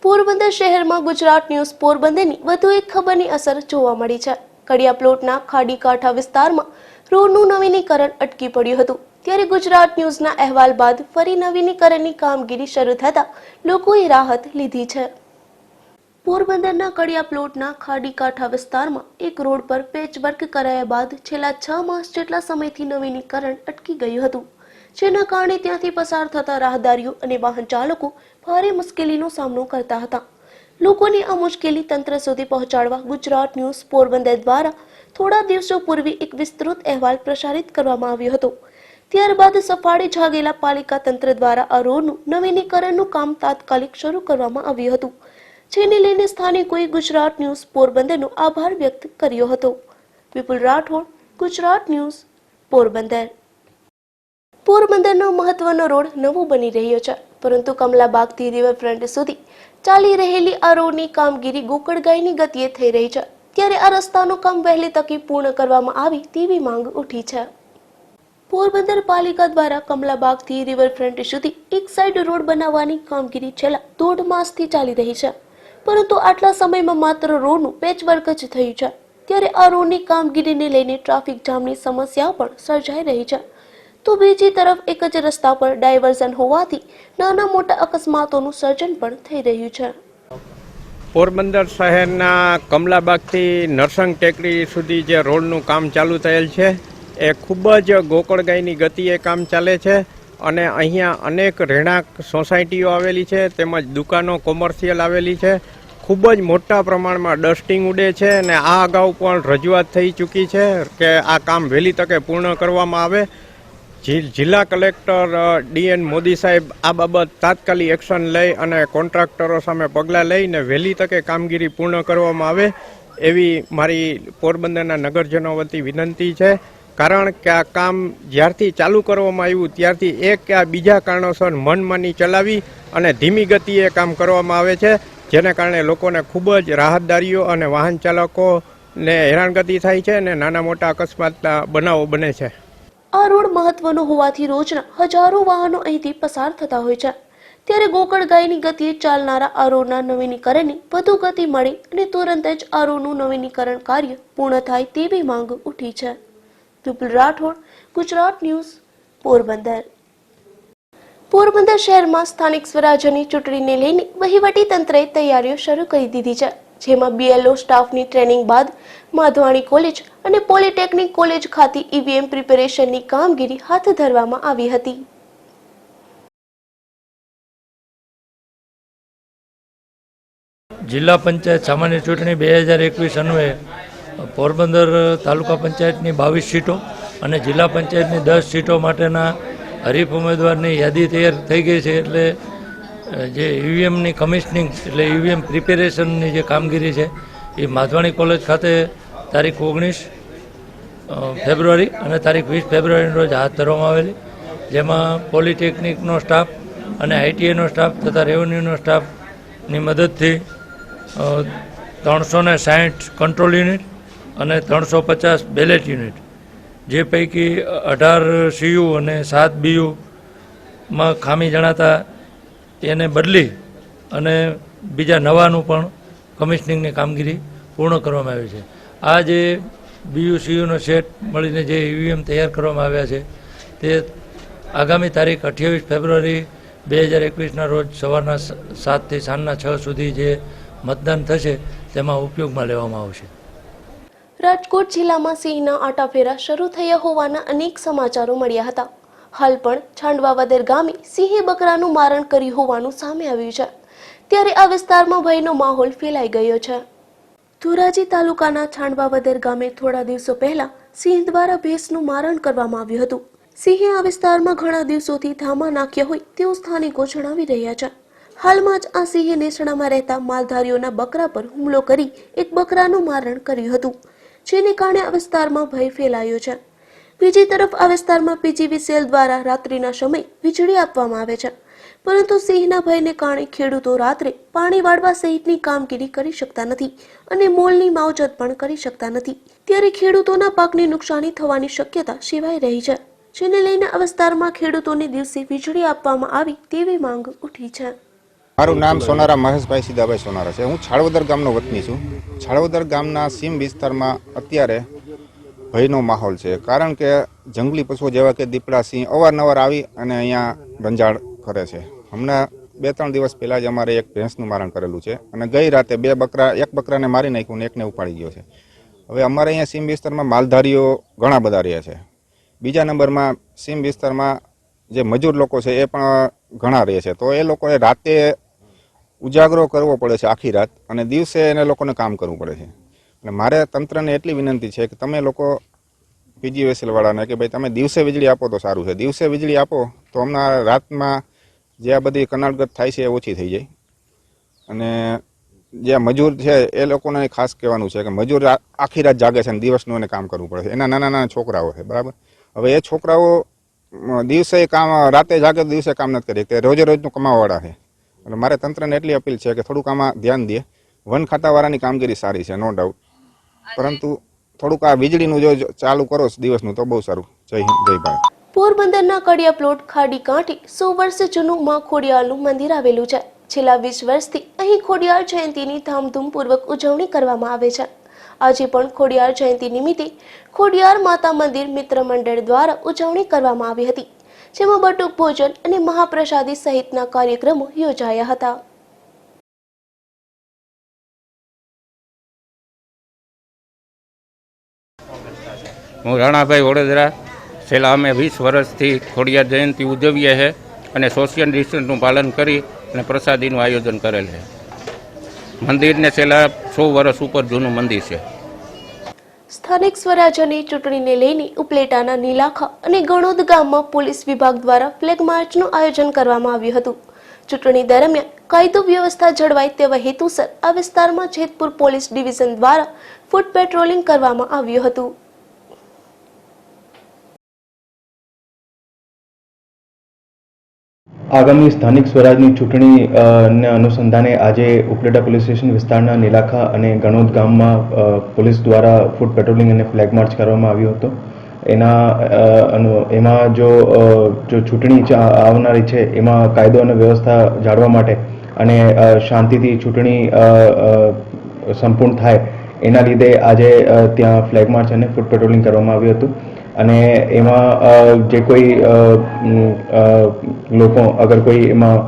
પોરબંદર શહેરમાં ગુજરાત ન્યૂઝ પોરબંદરની વધુ એક ખબરની અસર જોવા મળી છે. કડિયા પ્લોટના ખાડી કાંઠા વિસ્તારમાં રોડનું નવીનીકરણ અટકી પડ્યું હતું. ત્યારે ગુજરાત ન્યૂઝના અહેવાલ બાદ ફરી નવીનીકરણની કામગીરી શરૂ થતા લોકોએ રાહત લીધી છે. પોરબંદરના કડિયા પ્લોટના ખાડી કાંઠા વિસ્તારમાં એક રોડ પર પેચવર્ક કરાયા બાદ છેલ્લા 6 માસ જેટલા સમયથી નવીનીકરણ અટકી ગયું હતું, જેના કારણે ત્યાંથી પસાર થતા રાહદારીઓ અને વાહન ચાલકો ભારે મુશ્કેલીનો સામનો કરતા હતા. લોકોની આ મુશ્કેલી તંત્ર સુધી પહોંચાડવા ગુજરાત ન્યૂઝ પોરબંદર દ્વારા થોડા દિવસો પૂર્વે એક વિસ્તૃત અહેવાલ પ્રસારિત કરવામાં આવ્યો હતો. ત્યારબાદ સફાળે જાગેલા પાલિકા તંત્ર દ્વારા આ રોડનું નવીનીકરણનું કામ તાત્કાલિક શરૂ કરવામાં આવ્યું હતું, જેને લઈને સ્થાનિકોએ ગુજરાત ન્યૂઝ પોરબંદરનો આભાર વ્યક્ત કર્યો હતો. વિપુલ રાઠોડ, ગુજરાત ન્યૂઝ, પોરબંદર. પોરબંદરનો મહત્વનો રોડ નવો બની રહ્યો છે, પરંતુ કમલાબાગથી રિવરફ્રન્ટ સુધી ચાલી રહેલી આ રોડની કામગીરી ગોકળગાયની ગતિએ થઈ રહી છે. ત્યારે આ રસ્તાનું કામ વહેલી તકે પૂર્ણ કરવામાં આવે તેવી માંગ ઉઠી છે. પોરબંદર પાલિકા દ્વારા કમલાબાગથી રિવરફ્રન્ટ સુધી એક સાઈડ રોડ બનાવવાની કામગીરી છેલ્લા 1.5 માસથી ચાલી રહી છે, પરંતુ આટલા સમયમાં માત્ર રોડનું પેચવર્ક જ થયું છે. ત્યારે આ રોડની કામગીરીને લઈને ટ્રાફિક જામની સમસ્યા પણ સર્જાઈ રહી છે. તો બીજી તરફ એક જ રસ્તા પર ડાયવર્ઝન હોવાથી નાના મોટા અકસ્માતોનું સર્જન પણ થઈ રહ્યું છે. પોરબંદર શહેરના કમલાબાગથી નરસંગ ટેકરી સુધી જે રોડનું કામ ચાલુ થયેલ છે એ ખૂબ જ ગોકળગાયની ગતિએ કામ ચાલે છે અને અહીંયા અનેક રહેણાંક સોસાયટીઓ આવેલી છે, તેમજ દુકાનો કોમર્શિયલ આવેલી છે. ખૂબ જ મોટા પ્રમાણમાં ડસ્ટિંગ ઉડે છે અને આ અગાઉ પણ રજૂઆત થઈ ચૂકી છે કે આ કામ વહેલી તકે પૂર્ણ કરવામાં આવે. જિલ્લા કલેક્ટર DN મોદી સાહેબ આ બાબત તાત્કાલિક એક્શન લઈ અને કોન્ટ્રાક્ટરો સામે પગલાં લઈને વહેલી તકે કામગીરી પૂર્ણ કરવામાં આવે એવી મારી પોરબંદરના નગરજનો વતી વિનંતી છે. કારણ કે આ કામ જ્યારથી ચાલુ કરવામાં આવ્યું ત્યારથી એક કે આ બીજા કારણોસર મનમાની ચલાવી અને ધીમી ગતિએ કામ કરવામાં આવે છે, જેને કારણે લોકોને ખૂબ જ રાહતદારીઓ અને વાહન ચાલકોને હેરાનગતિ થાય છે અને નાના મોટા અકસ્માતના બનાવો બને છે. આ રોડ મહત્વનો હોવાથી રોજના હજારો વાહનો અહીંથી પસાર થતા હોય છે. ત્યારે ગોકળગાયની ગતિએ ચાલનારા આ રોડના નવીનીકરણની વધુ ગતિ મળે અને તુરંત જ આ રોડનું નવીનીકરણ કાર્ય પૂર્ણ થાય તેવી માંગ ઉઠી છે. વિપુલ રાઠોડ, ગુજરાત ન્યૂઝ, પોરબંદર. પોરબંદર શહેરમાં સ્થાનિક સ્વરાજ્યની ચૂંટણીને લઈને વહીવટી તંત્રએ તૈયારીઓ શરૂ કરી દીધી છે, જેમાં BLO સ્ટાફની ટ્રેનિંગ બાદ માધવાણી કોલેજ અને પોલિટેકનિક કોલેજ ખાતે EVM પ્રિપેરેશનની કામગીરી હાથ ધરવામાં આવી હતી. જિલ્લા પંચાયત સામાન્ય ચૂંટણી 2021 અન્વયે પોરબંદર તાલુકા પંચાયતની 22 સીટો અને જિલ્લા પંચાયતની 10 સીટો માટેના હરીફ ઉમેદવારની યાદી તૈયાર થઈ ગઈ છે. એટલે જે ઈવીએમની કમિશનિંગ એટલે ઈવીએમ પ્રિપેરેશનની જે કામગીરી છે એ માધવાણી કોલેજ ખાતે તારીખ 19 ફેબ્રુઆરી અને તારીખ 20 ફેબ્રુઆરીના રોજ હાથ ધરવામાં આવેલી, જેમાં પોલિટેકનિકનો સ્ટાફ અને આઈટીઆઈનો સ્ટાફ તથા રેવન્યુનો સ્ટાફની મદદથી 360 કંટ્રોલ યુનિટ અને 350 બેલેટ યુનિટ, જે પૈકી 18 સીયુ અને 7 બીયુમાં ખામી જણાતા એને બદલી અને બીજા નવાનું પણ કમિશનિંગની કામગીરી પૂર્ણ કરવામાં આવી છે. આ જે બીયુ સીયુનો સેટ મળીને જે ઈવીએમ તૈયાર કરવામાં આવ્યા છે તે આગામી તારીખ 28 ફેબ્રુઆરી 2021ના રોજ સવારના 7 થી સાંજના 6 સુધી જે મતદાન થશે તેમાં ઉપયોગમાં લેવામાં આવશે. રાજકોટ જિલ્લામાં સિંહના આટાફેરા શરૂ થયા હોવાના અનેક સમાચારો મળ્યા હતા. હાલ પણ છાંડવાવદર ગામે સિંહે બકરાનું મારણ કર્યું હોવાનું સામે આવ્યું છે. ત્યારે આ વિસ્તારમાં ભયનો માહોલ ફેલાઈ ગયો છે. ધોરાજી તાલુકાના છાંડવાવદર ગામે થોડા દિવસો પહેલા સિંહ દ્વારા ભેંસનું મારણ કરવામાં આવ્યું હતું. સિંહે આ વિસ્તારમાં ઘણા દિવસોથી ધામા નાખ્યા હોય તેવું સ્થાનિકો જણાવી રહ્યા છે. હાલમાં જ આ સિંહે નેસડામાં રહેતા માલધારીઓના બકરા પર હુમલો કરી એક બકરાનું મારણ કર્યું હતું, જેને કારણે આ વિસ્તારમાં ભય ફેલાયો છે. બીજી તરફ આ વિસ્તારમાં પીજીવીસીએલ દ્વારા રાત્રિના સમય વીજળી આપવામાં આવે છે, પરંતુ સિંહના ભયને કારણે ખેડૂતો રાત્રે પાણી વાળવા સહિતની કામગીરી કરી શકતા નથી અને મોલની માવજત પણ કરી શકતા નથી. ત્યારે ખેડૂતોના પાકની નુકસાની થવાની શક્યતા સેવાઈ રહી છે, જેને લઈને આ વિસ્તારમાં ખેડૂતોને દિવસે વીજળી આપવામાં આવી તેવી માંગ ઉઠી છે. મારું નામ સોનારા મહેશભાઈ સીધાભાઈ સોનારા છે. હું છાળવદર ગામનો વતની છું. છાળવદર ગામના સીમ વિસ્તારમાં અત્યારે ભયનો માહોલ છે, કારણ કે જંગલી પશુઓ જેવા કે દીપડા, સિંહ અવારનવાર આવી અને અહીંયા રંજાડ કરે છે. હમણાં 2-3 દિવસ પહેલાં જ અમારે એક ભેંસનું મારણ કરેલું છે અને ગઈ રાતે એક બકરાને મારી નાખ્યું ને એકને ઉપાડી ગયો છે. હવે અમારે અહીંયા સીમ વિસ્તારમાં માલધારીઓ ઘણા બધા રહે છે. બીજા નંબરમાં સીમ વિસ્તારમાં જે મજૂર લોકો છે એ પણ ઘણા રહે છે, તો એ લોકોએ રાતે ઉજાગરો કરવો પડે છે આખી રાત, અને દિવસે એને લોકોને કામ કરવું પડે છે. અને મારે તંત્રને એટલી વિનંતી છે કે તમે લોકો પીજીવીસીએલ વાળાને કે ભાઈ તમે દિવસે વીજળી આપો તો સારું છે. દિવસે વીજળી આપો તો હમણાં રાતમાં જે આ બધી કનાળગત થાય છે એ ઓછી થઈ જાય. અને જે મજૂર છે એ લોકોને ખાસ કહેવાનું છે કે મજૂર આખી રાત જાગે છે અને દિવસનું એને કામ કરવું પડે છે. એના નાના નાના છોકરાઓ છે, બરાબર. હવે એ છોકરાઓ દિવસે કામ, રાતે જાગે તો દિવસે કામ નથી કરી શકતા, રોજે રોજનું કમાવાવાળા છે. અને મારે તંત્રને એટલી અપીલ છે કે થોડુંક આમાં ધ્યાન દે. વન ખાતાવાળાની કામગીરી સારી છે, નો ડાઉટ, પરંતુ થોડુંક આ વીજળીનું જો ચાલુ કરો દિવસનું તો બહુ સારું. જય હિન્દ, જય ભારત. પોરબંદરના કડિયા પ્લોટ ખાડી કાંઠે 100 વર્ષ જૂનું માં ખોડિયારનું મંદિર આવેલું છે. છેલ્લા 20 વર્ષથી અહીં ખોડિયાર જયંતીની ધામધૂમપૂર્વક ઉજવણી કરવામાં આવે છે. આજે પણ ખોડિયાર જયંતી નિમિત્તે ખોડિયાર માતા મંદિર મિત્ર મંડળ દ્વારા ઉજવણી કરવામાં આવી હતી, જેમાં બટુક ભોજન અને મહાપ્રસાદી સહિતના કાર્યક્રમો યોજાયા હતા. હું રાણાભાઈ વડોદરા. છેલ્લા અમે 20 વર્ષથી ખોડિયાર જયંતિ ઉજવીએ છીએ અને સોશિયલ ડિસ્ટન્સનું પાલન કરી અને પ્રસાદીનું આયોજન કરેલ છે. મંદિરને છેલ્લા 100 વર્ષ ઉપર જૂનું મંદિર છે. સ્થાનિક સ્વરાજ્યની ચૂંટણીને લઈને ઉપલેટાના નીલાખા અને ગણોદ ગામમાં પોલીસ વિભાગ દ્વારા ફ્લેગ માર્ચનું આયોજન કરવામાં આવ્યું હતું. ચૂંટણી દરમિયાન કાયદો વ્યવસ્થા જળવાય તેવા હેતુસર આ વિસ્તારમાં જેતપુર પોલીસ ડિવિઝન દ્વારા ફૂટ પેટ્રોલિંગ કરવામાં આવ્યું હતું. આગામી સ્થાનિક સ્વરાજની ચૂંટણીને અનુસંધાને આજે ઉપલેટા પોલીસ સ્ટેશન વિસ્તારના નીલાખા અને ગણોદ ગામમાં પોલીસ દ્વારા ફૂટ પેટ્રોલિંગ અને ફ્લેગ માર્ચ કરવામાં આવ્યો હતો. એમાં જો ચૂંટણી આવનારી છે એમાં કાયદો અને વ્યવસ્થા જાળવવા માટે અને શાંતિથી ચૂંટણી સંપૂર્ણ થાય એના લીધે આજે ત્યાં ફ્લેગ માર્ચ અને ફૂટ પેટ્રોલિંગ કરવામાં આવ્યું હતું. અને એમાં જે કોઈ લોકો અગર કોઈ એમાં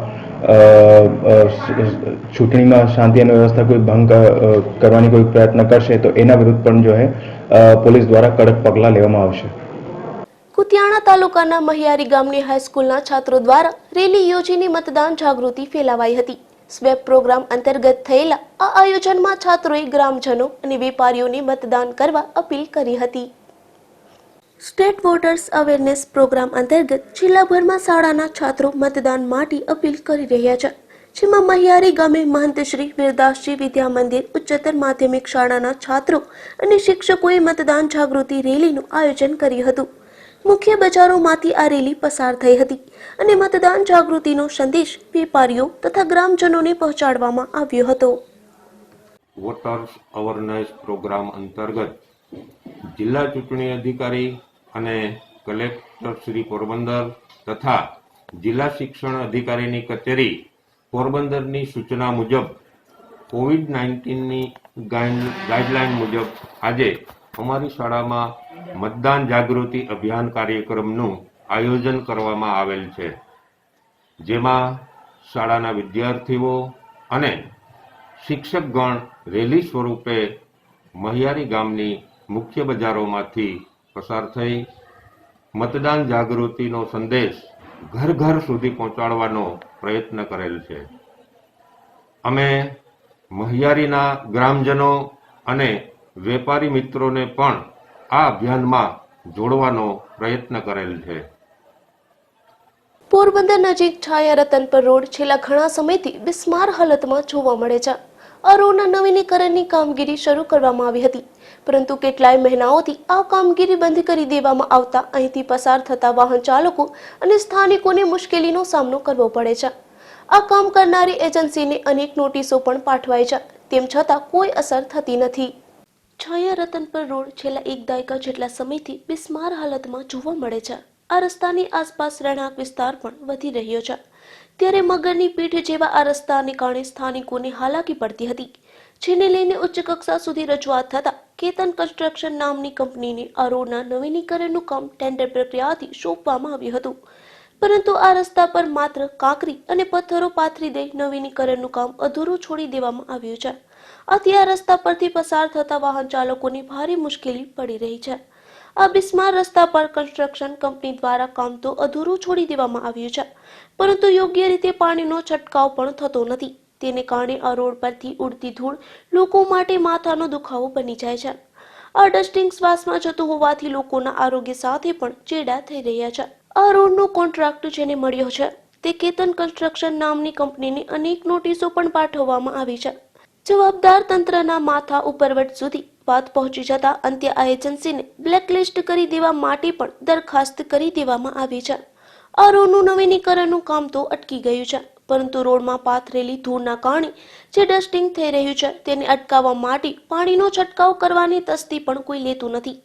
ચૂંટણીમાં શાંતિ અને વ્યવસ્થા કોઈ ભંગ કરવાની કોઈ પ્રયત્ન કરશે તો એના વિરુદ્ધ પણ જો હે પોલીસ દ્વારા કડક પગલાં લેવામાં આવશે. કુતિયાણા તાલુકાના મહિયારી ગામની હાઈસ્કૂલના છાત્રો દ્વારા રેલી યોજીને મતદાન જાગૃતિ ફેલાવાઈ હતી. સ્વેપ પ્રોગ્રામ અંતર્ગત થયેલા આ આયોજનમાં છાત્રોએ ગ્રામજનો અને વેપારીઓને મતદાન કરવા અપીલ કરી હતી. સ્ટેટ વોટર્સ અવેરનેસ પ્રોગ્રામ અંતર્ગત જિલ્લાભરમાં શાળાના છાત્રો મતદાન માટે અપીલ કરી રહ્યા છે, જેમાં મહિયારી ગામે મહંત શ્રી વીરદાસજી વિદ્યા મંદિર ઉચ્ચતર માધ્યમિક શાળાના છાત્રો અને શિક્ષકોએ મતદાન જાગૃતિ રેલીનું આયોજન કર્યું હતું. મુખ્ય બજારોમાંથી આ રેલી પસાર થઈ હતી અને મતદાન જાગૃતિનો સંદેશ વેપારીઓ તથા ગ્રામજનોને પહોંચાડવામાં આવ્યો હતો. વોટર્સ અવેરનેસ પ્રોગ્રામ અંતર્ગત જિલ્લા ચૂંટણી અધિકારી અને કલેક્ટર શ્રી પોરબંદર તથા જિલ્લા શિક્ષણ અધિકારીની કચેરી પોરબંદરની સૂચના મુજબ કોવિડ-19ની ગાઈડલાઈન મુજબ આજે અમારી શાળામાં મતદાન જાગૃતિ અભિયાન કાર્યક્રમનું આયોજન કરવામાં આવેલ છે, જેમાં શાળાના વિદ્યાર્થીઓ અને શિક્ષકગણ રેલી સ્વરૂપે મહિયારી ગામની મુખ્ય બજારોમાંથી પસાર થઈ મતદાન જાગૃતિનો સંદેશ ઘર ઘર સુધી પહોંચાડવાનો પ્રયત્ન કરેલ છે. અમે મહિયારીના ગ્રામજનો અને વેપારી મિત્રોને પણ આ અભિયાનમાં જોડવાનો પ્રયત્ન કરેલ છે. પોરબંદર નજીક છાયા રતનપર રોડ છેલ્લા ઘણા સમયથી બિસ્માર હાલતમાં જોવા મળે છે. આ રોડના નવીનીકરણની કામગીરી શરૂ કરવામાં આવી હતી, પરંતુ કેટલાય મહિનાઓથી આ કામગીરી બંધ કરી દેવામાં આવતા અહીંથી પસાર થતા વાહન ચાલકો અને સ્થાનિકોને મુશ્કેલીનો સામનો કરવો પડે છે. આ કામ કરનારી એજન્સીને અનેક નોટિસો પણ પાઠવાય છે, તેમ છતાં કોઈ અસર થતી નથી. છાયા રતનપર રોડ છેલ્લા એક દાયકા જેટલા સમયથી બિસ્માર હાલતમાં જોવા મળે છે. આ રસ્તાની આસપાસ રહેણાંક વિસ્તાર પણ વધી રહ્યો છે, ત્યારે મગરની પીઠ જેવા આ રસ્તાને કારણે સ્થાનિકોને હાલાકી પડતી હતી, જેને લઈને ઉચ્ચ કક્ષા સુધી રજૂઆત થતા કેતન કન્સ્ટ્રક્શન નામની કંપનીને આ રોડના નવીનીકરણનું કામ ટેન્ડર પ્રક્રિયાથી સોંપવામાં આવ્યું હતું, પરંતુ આ રસ્તા પર માત્ર કાંકરી અને પથ્થરો પાથરી દઈ નવીનીકરણનું કામ અધૂરું છોડી દેવામાં આવ્યું છે. આથી આ રસ્તા પરથી પસાર થતા વાહન ચાલકોને ભારે મુશ્કેલી પડી રહી છે. આ બિસ્માર રસ્તા પર કન્સ્ટ્રક્શન કંપની દ્વારા કામ તો અધૂરું છોડી દેવામાં આવ્યું છે, પરંતુ યોગ્ય રીતે પાણીનો છંટકાવ પણ થતો નથી. તેને કારણે આ રોડ પરથી ઉડતી ધૂળ લોકો માટે માથાનો દુખાવો બની જાય છે. આ ડસ્ટિંગ શ્વાસમાં જતું હોવાથી લોકોના આરોગ્ય સાથે પણ ચેડા થઈ રહ્યા છે. આ રોડનો કોન્ટ્રાક્ટ જેને મળ્યો છે તે કેતન કન્સ્ટ્રક્શન નામની કંપનીને અનેક નોટિસો પણ પાઠવવામાં આવી છે. જવાબદાર તંત્રના માથા ઉપરવટ સુધી વાત પહોંચી જતા અંતે આ એજન્સીને બ્લેકલિસ્ટ કરી દેવા માટે પણ દરખાસ્ત કરી દેવામાં આવી છે. આ રોડનું નવીનીકરણનું કામ તો અટકી ગયું છે, પરંતુ રોડમાં પાથરેલી ધૂળના કારણે જે ડસ્ટિંગ થઈ રહ્યું છે તેને અટકાવવા માટે પાણીનો છંટકાવ કરવાની તસ્દી પણ કોઈ લેતું નથી.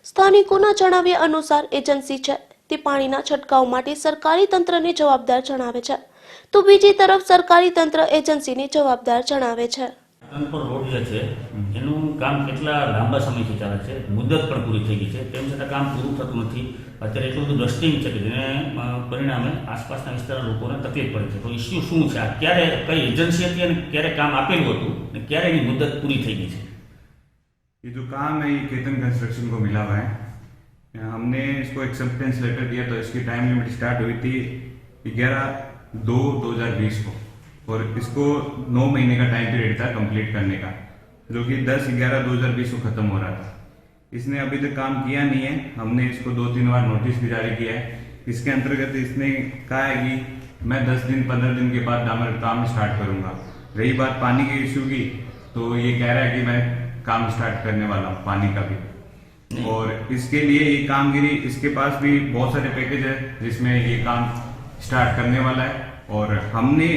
સ્થાનિકોના જણાવ્યા અનુસાર એજન્સી છે તે પાણીના છંટકાવ માટે સરકારી તંત્રને જવાબદાર જણાવે છે, તો બીજી તરફ સરકારી તંત્ર એજન્સીને જવાબદાર જણાવે છે. રતનપર રોડ જે છે એનું કામ કેટલા લાંબા સમયથી ચાલે છે, મુદત પણ પૂરી થઈ ગઈ છે, તેમ છતાં કામ પૂરું થતું નથી. અત્યારે એટલું બધું ડસ્ટિંગ છે કે જેને પરિણામે આસપાસના વિસ્તારના લોકોને તકલીફ પડે છે. તો ઇસ્યુ શું છે, આ ક્યારે કઈ એજન્સી હતી અને ક્યારે કામ આપેલું હતું અને ક્યારે એની મુદત પૂરી થઈ ગઈ છે? ये जो काम है ये केतन कंस्ट्रक्शन को मिला हुआ है. हमने इसको एक्सेप्टेंस लेटर दिया तो इसकी टाइम लिमिट स्टार्ट हुई थी 11/2/2020 को और इसको 9 महीने का टाइम पीरियड था कंप्लीट करने का, जो कि 10/11/2020 को खत्म हो रहा था. इसने अभी तक काम किया नहीं है. हमने इसको 2-3 बार नोटिस भी जारी किया है. इसके अंतर्गत इसने कहा है कि मैं 10 दिन 15 दिन के बाद डामर काम स्टार्ट करूंगा. रही बात पानी के इश्यू की, तो ये कह रहा है कि मैं काम स्टार्ट करने वाला हूँ पानी का भी, और इसके लिए ये कामगिरी इसके पास भी बहुत सारे पैकेज है जिसमें ये काम स्टार्ट करने वाला है. और हमने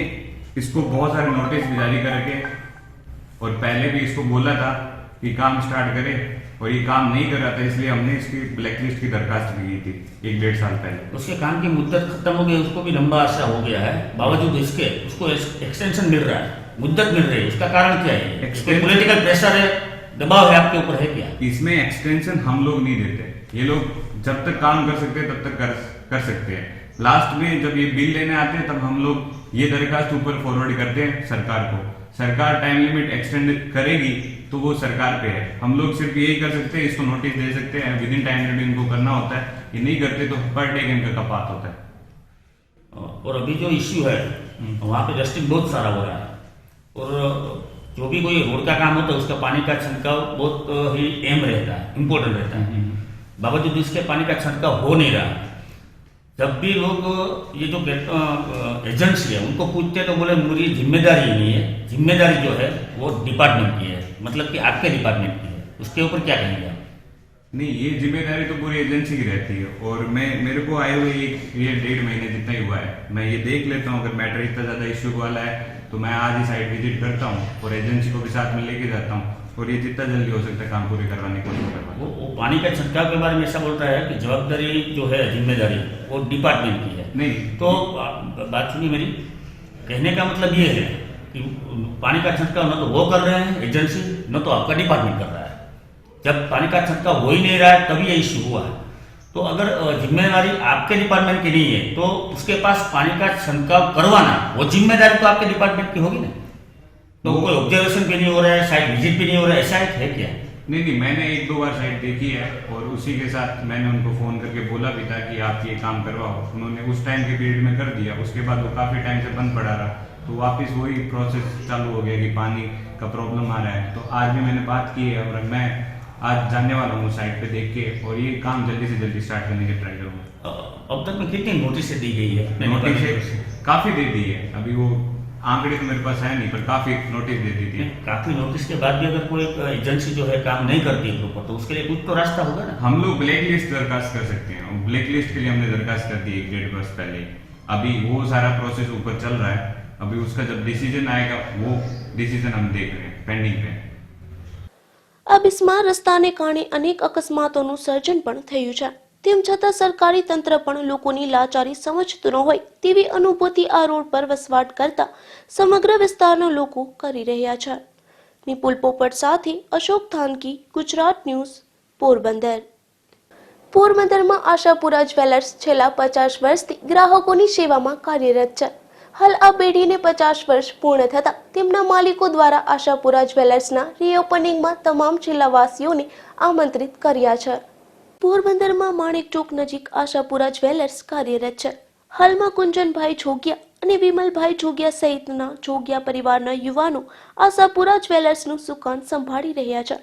इसको बहुत सारे नोटिस भी जारी करके और पहले भी इसको बोला था कि काम स्टार्ट करे, और ये काम नहीं कर रहा था, इसलिए हमने इसकी ब्लैकलिस्ट की दरखास्त की थी 1-1.5 साल पहले. उसके काम की मुद्दत खत्म हो गई, उसको भी लंबा अरसा हो गया है, बावजूद इसके उसको एक्सटेंशन मिल रहा है, मुद्दत मिल रही है. उसका कारण क्या है? पॉलिटिकल प्रेशर है, दबाव है आपके ऊपर है क्या? इसमें एक्सटेंशन हम लोग नहीं देते. ये लोग जब तक काम कर सकते हैं तब तक कर सकते हैं. लास्ट में जब ये बिल लेने आते हैं तब हम लोग ये दरखास्त ऊपर फॉरवर्ड करते हैं सरकार को. सरकार टाइम लिमिट एक्सटेंड करेगी तो वो सरकार पे है. हम लोग सिर्फ यही कर सकते हैं, इसको नोटिस दे सकते हैं, विद इन टाइम लिमिट इनको करना होता है. ये नहीं करते तो पर डे इनका कपात होता है. और अभी जो इश्यू है वहाँ पे डस्टिंग बहुत सारा हो रहा है, और जो भी कोई रोड का काम होता है उसका पानी का छिड़काव बहुत ही अहम रहता है, इम्पोर्टेंट रहता है। बावजूद इसके पानी का छिड़काव हो नहीं रहा। जब भी लोग ये जो एजेंसी है उनको पूछते हैं तो बोले मेरी जिम्मेदारी नहीं है, जिम्मेदारी जो है वो डिपार्टमेंट की है, मतलब कि आपके डिपार्टमेंट की है। उसके ऊपर क्या कहेंगे आप? नहीं, ये जिम्मेदारी तो पूरी एजेंसी की रहती है। और मेरे को आए हुए ये 1.5 महीने जितना ही हुआ है, मैं ये देख लेता हूँ अगर मैटर इतना ज़्यादा इश्यू वाला है तो मैं आज ही साइट विजिट करता हूँ और एजेंसी को भी साथ में लेके जाता हूँ और ये जितना जल्दी हो सकता है काम पूरे करवाने की कोशिश करवाता हूँ। वो पानी का छिड़काव के बारे में ऐसा बोलता है कि जवाबदारी जो है, जिम्मेदारी वो डिपार्टमेंट की है। नहीं तो बात सुनिए मेरी, कहने का मतलब ये है कि पानी का छिड़काव न तो वो कर रहे हैं एजेंसी, न तो आपका डिपार्टमेंट कर रहा है। जब पानी का छिड़काव हो ही नहीं रहा है तभी ये इश्यू हुआ है। तो अगर जिम्मेदारी आपके डिपार्टमेंट की नहीं है तो उसके पास पानी का छिड़काव करवाना वो जिम्मेदारी तो आपके डिपार्टमेंट की होगी ना। तो कोई ऑब्जर्वेशन भी नहीं हो रहा है, साइट विजिट भी नहीं हो रहा है, ऐसा है क्या? नहीं, मैंने 1-2 बार साइट देखी है और उसी के साथ मैंने उनको फ़ोन करके बोला भी था कि आप ये काम करवाओ। उन्होंने उस टाइम के पीरियड में कर दिया, उसके बाद वो काफ़ी टाइम से बंद पड़ा रहा, तो वापस वही प्रोसेस चालू हो गया कि पानी का प्रॉब्लम आ रहा है। तो आज भी मैंने बात की है और मैं आज जाने वाला हूँ साइट पे देख के और ये काम जल्दी से जल्दी स्टार्ट करने की ट्राई करूँगा। अब तक में कितनी नोटिस दी गई है? नोटिस काफ़ी दे दी है, अभी वो आंकड़े तो मेरे पास है नहीं पर काफ़ी नोटिस दे दी थी। काफ़ी नोटिस के बाद भी अगर कोई एजेंसी जो है काम नहीं करती है प्रॉपर तो उसके लिए कुछ तो रास्ता होगा ना। हम लोग ब्लैक लिस्ट दरखास्त कर सकते हैं, ब्लैक लिस्ट के लिए हमने दरखास्त कर दी 1-1.5 वर्ष पहले। अभी वो सारा प्रोसेस ऊपर चल रहा है, अभी उसका जब डिसीजन आएगा वो डिसीजन हम देख रहे हैं, पेंडिंग पे। આ બિસ્માર રસ્તાને કારણે અનેક અકસ્માતોનું સર્જન પણ થયું છે। તેમ છતાં સરકારી તંત્ર પણ લોકોની લાચારી સમજતું ન હોય તેવી અનુભૂતિ આ રોડ પર વસવાટ કરતા સમગ્ર વિસ્તારના લોકો કરી રહ્યા છે। નિપુલ પોપટ સાથે અશોક થાનકી, ગુજરાત ન્યૂઝ, પોરબંદર। પોરબંદરમાં આશાપુરા જ્વેલર્સ છેલ્લા 50 વર્ષથી ગ્રાહકોની સેવામાં કાર્યરત છે। હાલ આ પેઢીને 50 વર્ષ પૂર્ણ થતા તેમના માલિકો દ્વારા આશાપુરા જ્વેલર્સના રીઓપનિંગમાં તમામ જિલ્લાવાસીઓને આમંત્રિત કર્યા છે। પોરબંદરમાં માણેક ચોક નજીક આશાપુરા જ્વેલર્સ કાર્યરત છે। હાલમાં કુંજનભાઈ જોગિયા અને વિમલભાઈ જોગિયા સહિતના જોગિયા પરિવારના યુવાનો આશાપુરા જ્વેલર્સનું સુકાન સંભાળી રહ્યા છે।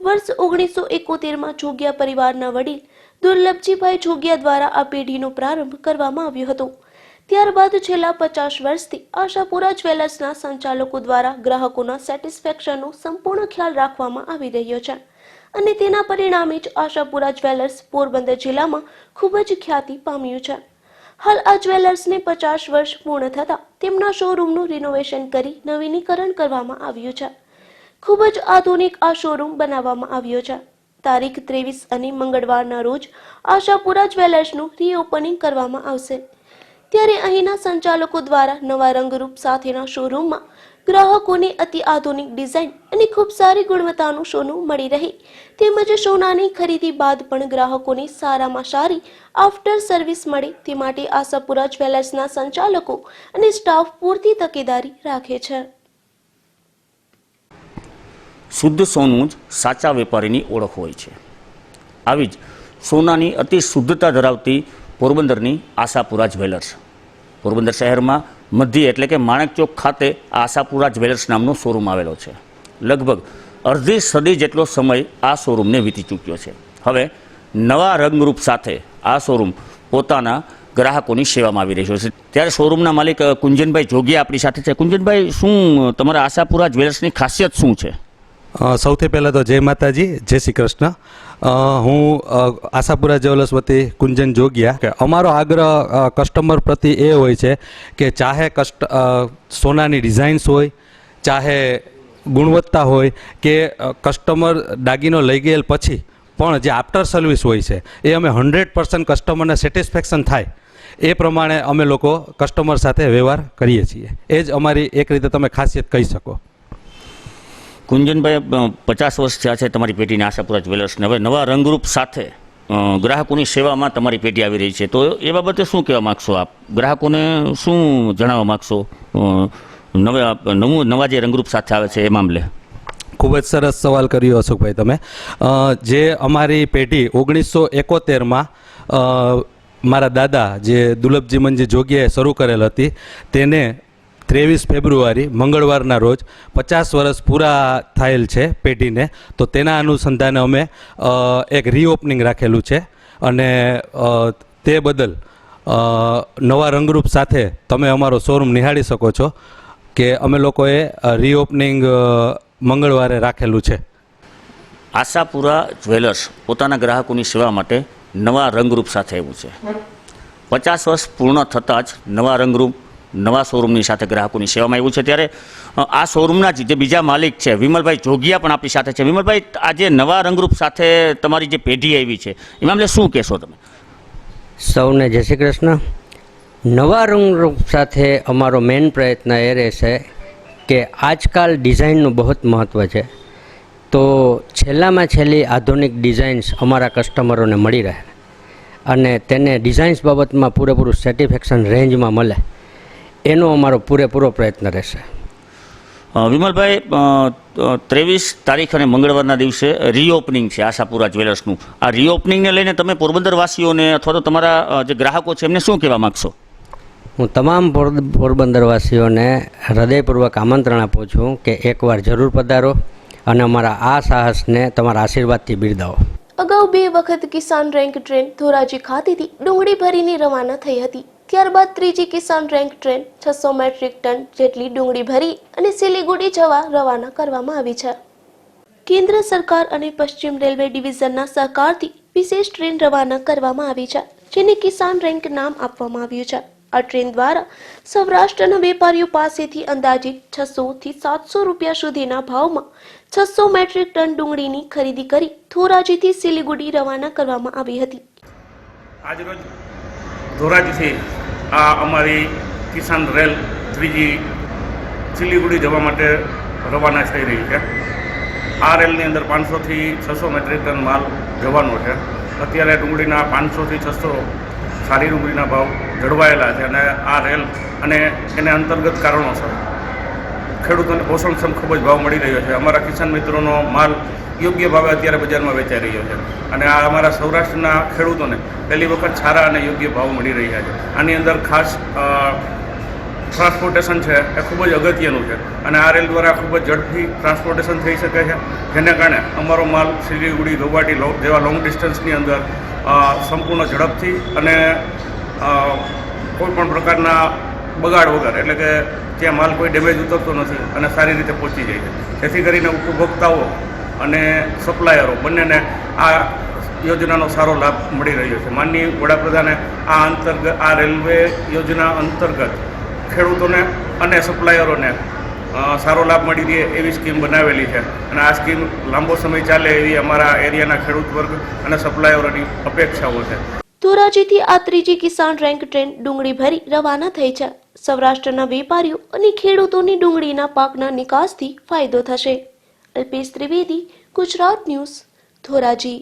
વર્ષ 1971માં જોગિયા પરિવારના વડીલ દુર્લભજીભાઈ જોગિયા દ્વારા આ પેઢીનો પ્રારંભ કરવામાં આવ્યો હતો। ત્યારબાદ છેલ્લા 50 વર્ષથી આશાપુરા જ્વેલર્સના સંચાલકો દ્વારા ગ્રાહકોના સેટિસ્ફેક્શનનો સંપૂર્ણ ખ્યાલ રાખવામાં આવી રહ્યો છે અને તેના પરિણામે જ આશાપુરા જ્વેલર્સ પોરબંદર જિલ્લામાં ખૂબ જ ખ્યાતિ પામ્યું છે। હાલ આ જ્વેલર્સને 50 વર્ષ પૂર્ણ થતા તેમના શોરૂમનું રિનોવેશન કરી નવીનીકરણ કરવામાં આવ્યું છે। ખૂબ જ આધુનિક આ શોરૂમ બનાવવામાં આવ્યો છે। તારીખ 23 અને મંગળવારના રોજ આશાપુરા જ્વેલર્સનું રીઓપનિંગ કરવામાં આવશે। ત્યારે અહીંના સંચાલકો દ્વારા નવા રંગરૂપ સાથેના શોરૂમમાં ગ્રાહકોને અતિ આધુનિક ડિઝાઇન અને ખૂબ સારી ગુણવત્તાનું સોનું મળી રહે તેમજ સોનાની ખરીદી બાદ પણ ગ્રાહકોને સારામાં સારી આફ્ટર સર્વિસ મળે તે માટે આશાપુરા જ્વેલર્સના સંચાલકો અને સ્ટાફ પૂરતી તકેદારી રાખે છે। શુદ્ધ સોનું જ સાચા વેપારીની ઓળખ હોય છે। આવી જ સોનાની અતિ શુદ્ધતા ધરાવતી પોરબંદરની આશાપુરા જ્વેલર્સ પોરબંદર શહેરમાં મધ્ય એટલે કે માણેક ચોક ખાતે આશાપુરા જ્વેલર્સ નામનો શોરૂમ આવેલો છે। લગભગ અડધી સદી જેટલો સમય આ શોરૂમને વીતી ચૂક્યો છે। હવે નવા રંગરૂપ સાથે આ શોરૂમ પોતાના ગ્રાહકોની સેવામાં આવી રહ્યો છે। ત્યારે શોરૂમના માલિક કુંજનભાઈ જોગિયા આપણી સાથે છે। કુંજનભાઈ, શું તમારા આશાપુરા જ્વેલર્સની ખાસિયત શું છે? સૌથી પહેલાં તો જય માતાજી, જય શ્રી કૃષ્ણ। હું આશાપુરા જ્વેલર્સ વતી કુંજન જોગિયા કે અમારો આગ્રહ કસ્ટમર પ્રતિ એ હોય છે કે ચાહે સોનાની ડિઝાઇન્સ હોય, ચાહે ગુણવત્તા હોય કે કસ્ટમર દાગીનો લઈ ગયેલ પછી પણ જે આફ્ટર સર્વિસ હોય છે એ અમે 100% કસ્ટમરને સેટિસ્ફેક્શન થાય એ પ્રમાણે અમે લોકો કસ્ટમર સાથે વ્યવહાર કરીએ છીએ। એ જ અમારી એક રીતે તમે ખાસિયત કહી શકો। કુંજનભાઈ, 50 વર્ષ થયા છે તમારી પેઢીને આશાપુરા જ્વેલર્સને, હવે નવા રંગરૂપ સાથે ગ્રાહકોની સેવામાં તમારી પેઢી આવી રહી છે, તો એ બાબતે શું કહેવા માગશો આપ? ગ્રાહકોને શું જણાવવા માગશો નવા જે રંગરૂપ સાથે આવે છે એ મામલે? ખૂબ જ સરસ સવાલ કર્યો અશોકભાઈ તમે। જે અમારી પેઢી 1971માં મારા દાદા જે દુર્લભજીમનજી જોગિયાએ શરૂ કરેલ હતી તેને 23 ફેબ્રુઆરી મંગળવારના રોજ 50 વર્ષ પૂરા થયેલ છે પેઢીને, તો તેના અનુસંધાને અમે એક રીઓપનિંગ રાખેલું છે અને તે બદલ નવા રંગરૂપ સાથે તમે અમારો શોરૂમ નિહાળી શકો છો કે અમે લોકોએ રીઓપનિંગ મંગળવારે રાખેલું છે. આશાપુરા જ્વેલર્સ પોતાના ગ્રાહકોની સેવા માટે નવા રંગરૂપ સાથે આવ્યું છે. 50 વર્ષ પૂર્ણ થતાં જ નવા રંગરૂપ નવા શોરૂમની સાથે ગ્રાહકોની સેવામાં આવ્યું છે. ત્યારે આ શોરૂમના જે બીજા માલિક છે વિમલભાઈ જોગિયા પણ આપણી સાથે છે. વિમલભાઈ, આજે નવા રંગરૂપ સાથે તમારી જે પેઢી આવી છે એ મામલે શું કહેશો તમે? સૌને જય શ્રી કૃષ્ણ. નવા રંગરૂપ સાથે અમારો મેઇન પ્રયત્ન એ રહેશે કે આજકાલ ડિઝાઇનનું બહુ જ મહત્ત્વ છે, તો છેલ્લામાં છેલ્લી આધુનિક ડિઝાઇન્સ અમારા કસ્ટમરોને મળી રહે અને તેને ડિઝાઇન્સ બાબતમાં પૂરેપૂરું સેટિસ્ફેક્શન રેન્જમાં મળે, એનો અમારો પૂરેપૂરો પ્રયત્ન રહેશે. વિમલભાઈ, 23 તારીખ અને મંગળવારના દિવસે રીઓપનિંગ છે આશાપુરા જ્વેલર્સનું. આ રીઓપનિંગને લઈને તમે પોરબંદરવાસીઓને અથવા તો તમારા જે ગ્રાહકો છે એમને શું કહેવા માગશો? હું તમામ પોરબંદરવાસીઓને હૃદયપૂર્વક આમંત્રણ આપું છું કે એકવાર જરૂર પધારો અને અમારા આ સાહસને તમારા આશીર્વાદથી બિરદાવો. અગાઉ 2 વખત કિસાન રેન્ક ટ્રેન ધોરાજી ખાતેથી ડુંગળી ભરીને રવાના થઈ હતી. ત્યારબાદ ત્રીજી કિસાન રેન્ક ટ્રેન 600 મેટ્રિક ટન જેટલી ડુંગળી ભરી અને સિલીગુડી જવા રવાના કરવામાં આવી છે. કેન્દ્ર સરકાર અને પશ્ચિમ રેલવે ડિવિઝનના સહકારથી વિશેષ ટ્રેન રવાના કરવામાં આવી છે, જેને કિસાન રેન્ક નામ આપવામાં આવ્યું છે. આ ટ્રેન દ્વારા સૌરાષ્ટ્રના વેપારીઓ પાસેથી અંદાજિત 600 થી 700 રૂપિયા સુધીના ભાવમાં 600 મેટ્રિક ટન ડુંગળીની ખરીદી કરી ધોરાજીથી સિલીગુડી રવાના કરવામાં આવી હતી. આજરોજ ધોરાજીથી આ અમારી કિસાન રેલ ત્રીજી સિલીગુડી જવા માટે રવાના થઈ રહી છે. આ રેલની અંદર 500થી 600 મેટ્રિક ટન માલ જવાનો છે. અત્યારે ડુંગળીના 500થી 600 સારી ડુંગળીના ભાવ જળવાયેલા છે અને આ રેલ અને એને અંતર્ગત કારણોસર ખેડૂતોને પોષણક્ષમ ખૂબ જ ભાવ મળી રહ્યો છે. અમારા કિસાન મિત્રોનો માલ યોગ્ય ભાવે અત્યારે બજારમાં વેચાઈ રહ્યો છે અને આ અમારા સૌરાષ્ટ્રના ખેડૂતોને પહેલી વખત સારા અને યોગ્ય ભાવ મળી રહ્યા છે. આની અંદર ખાસ ટ્રાન્સપોર્ટેશન છે એ ખૂબ જ અગત્યનું છે અને આ રેલ દ્વારા ખૂબ જ ઝડપથી ટ્રાન્સપોર્ટેશન થઈ શકે છે, જેને કારણે અમારો માલ સિલીગુડી, ગૌહાટી જેવા લોંગ ડિસ્ટન્સની અંદર સંપૂર્ણ ઝડપથી અને કોઈ પણ પ્રકારના બગાડ વગર, એટલે કે ત્યાં માલ કોઈ ડેમેજ ઉતરતો નથી અને સારી રીતે પહોંચી જાય છે. જેથી કરીને ઉપભોક્તાઓ અને સપ્લાયરો બંનેને આ યોજનાનો સારો લાભ મળી રહ્યો છે. માનનીય વડાપ્રધાને આ રેલવે યોજના અંતર્ગત ખેડૂતોને અને સપ્લાયરોને સારો લાભ મળી રહે એવી સ્કીમ બનાવેલી છે અને આ સ્કીમ લાંબો સમય ચાલે એવી અમારા એરિયાના ખેડૂત વર્ગ અને સપ્લાયરોની અપેક્ષાઓ છે. ધોરાજીથી આ ત્રીજી કિસાન રેન્ક ટ્રેન ડુંગળી ભરી રવાના થઈ છે. સૌરાષ્ટ્રના વેપારીઓ અને ખેડૂતોની ડુંગળીના પાકના નિકાસથી ફાયદો થશે. અલ્પેશ ત્રિવેદી, ગુજરાત ન્યૂઝ, ધોરાજી.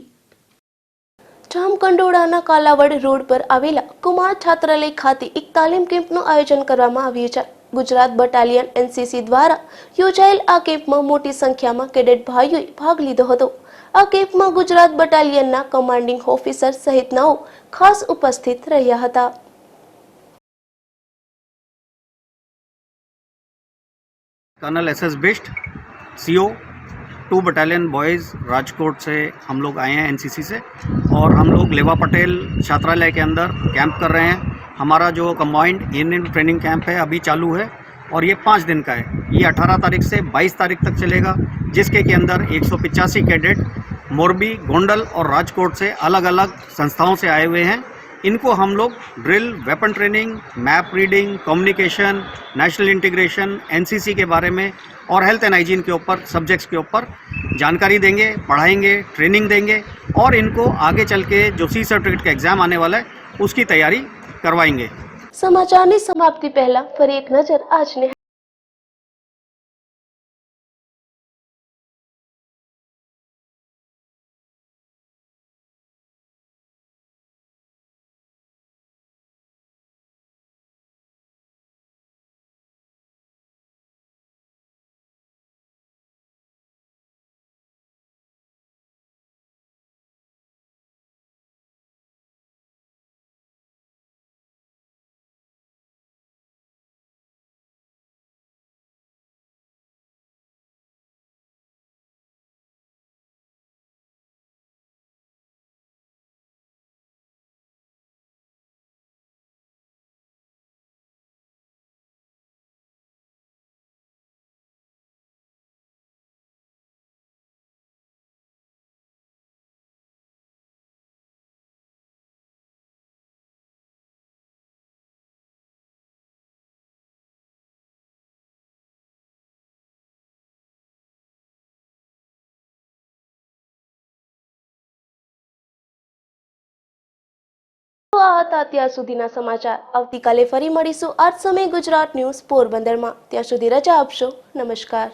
જામકંડોળાના કાલાવડ રોડ પર આવેલા કુમાર છાત્રાલય ખાતે એક તાલીમ કેમ્પનું આયોજન કરવામાં આવ્યું છે. ગુજરાત બટાલિયન NCC દ્વારા યોજાયેલ આ કેમ્પમાં મોટી સંખ્યામાં કેડેટ ભાઈઓએ ભાગ લીધો હતો. આ કેમ્પમાં ગુજરાત બટાલિયનના કમાન્ડિંગ ઓફિસર સહિતનાઓ ખાસ ઉપસ્થિત રહ્યા હતા. Colonel SS Bisht CO 2 battalion boys Rajkot से हम लोग आए हैं NCC से और हम लोग लेवा पटेल छात्रालय के अंदर कैंप कर रहे हैं. हमारा जो कंबाइंड इंडियन ट्रेनिंग कैंप है अभी चालू है और ये 5 दिन का है. ये 18 तारीख से 22 तारीख तक चलेगा, जिसके के अंदर 185 कैडेट मोरबी, गोंडल और राजकोट से अलग अलग संस्थाओं से आए हुए हैं. इनको हम लोग drill, weapon training, map reading, communication, national integration, NCC के बारे में और हेल्थ एंड हाइजीन के ऊपर सब्जेक्ट्स के ऊपर जानकारी देंगे, पढ़ाएंगे, ट्रेनिंग देंगे और इनको आगे चल के जो C सर्टिफिकेट का एग्जाम आने वाला है उसकी तैयारी करवाएंगे. સમાચારની સમાપ્તિ પહેલા ફરી એક નજર આજની હતા અત્યાર સુધીના સમાચાર. આવતીકાલે ફરી મળીશું આ જ સમયે ગુજરાત ન્યૂઝ પોરબંદરમાં. ત્યાં સુધી રજા આપશો. નમસ્કાર.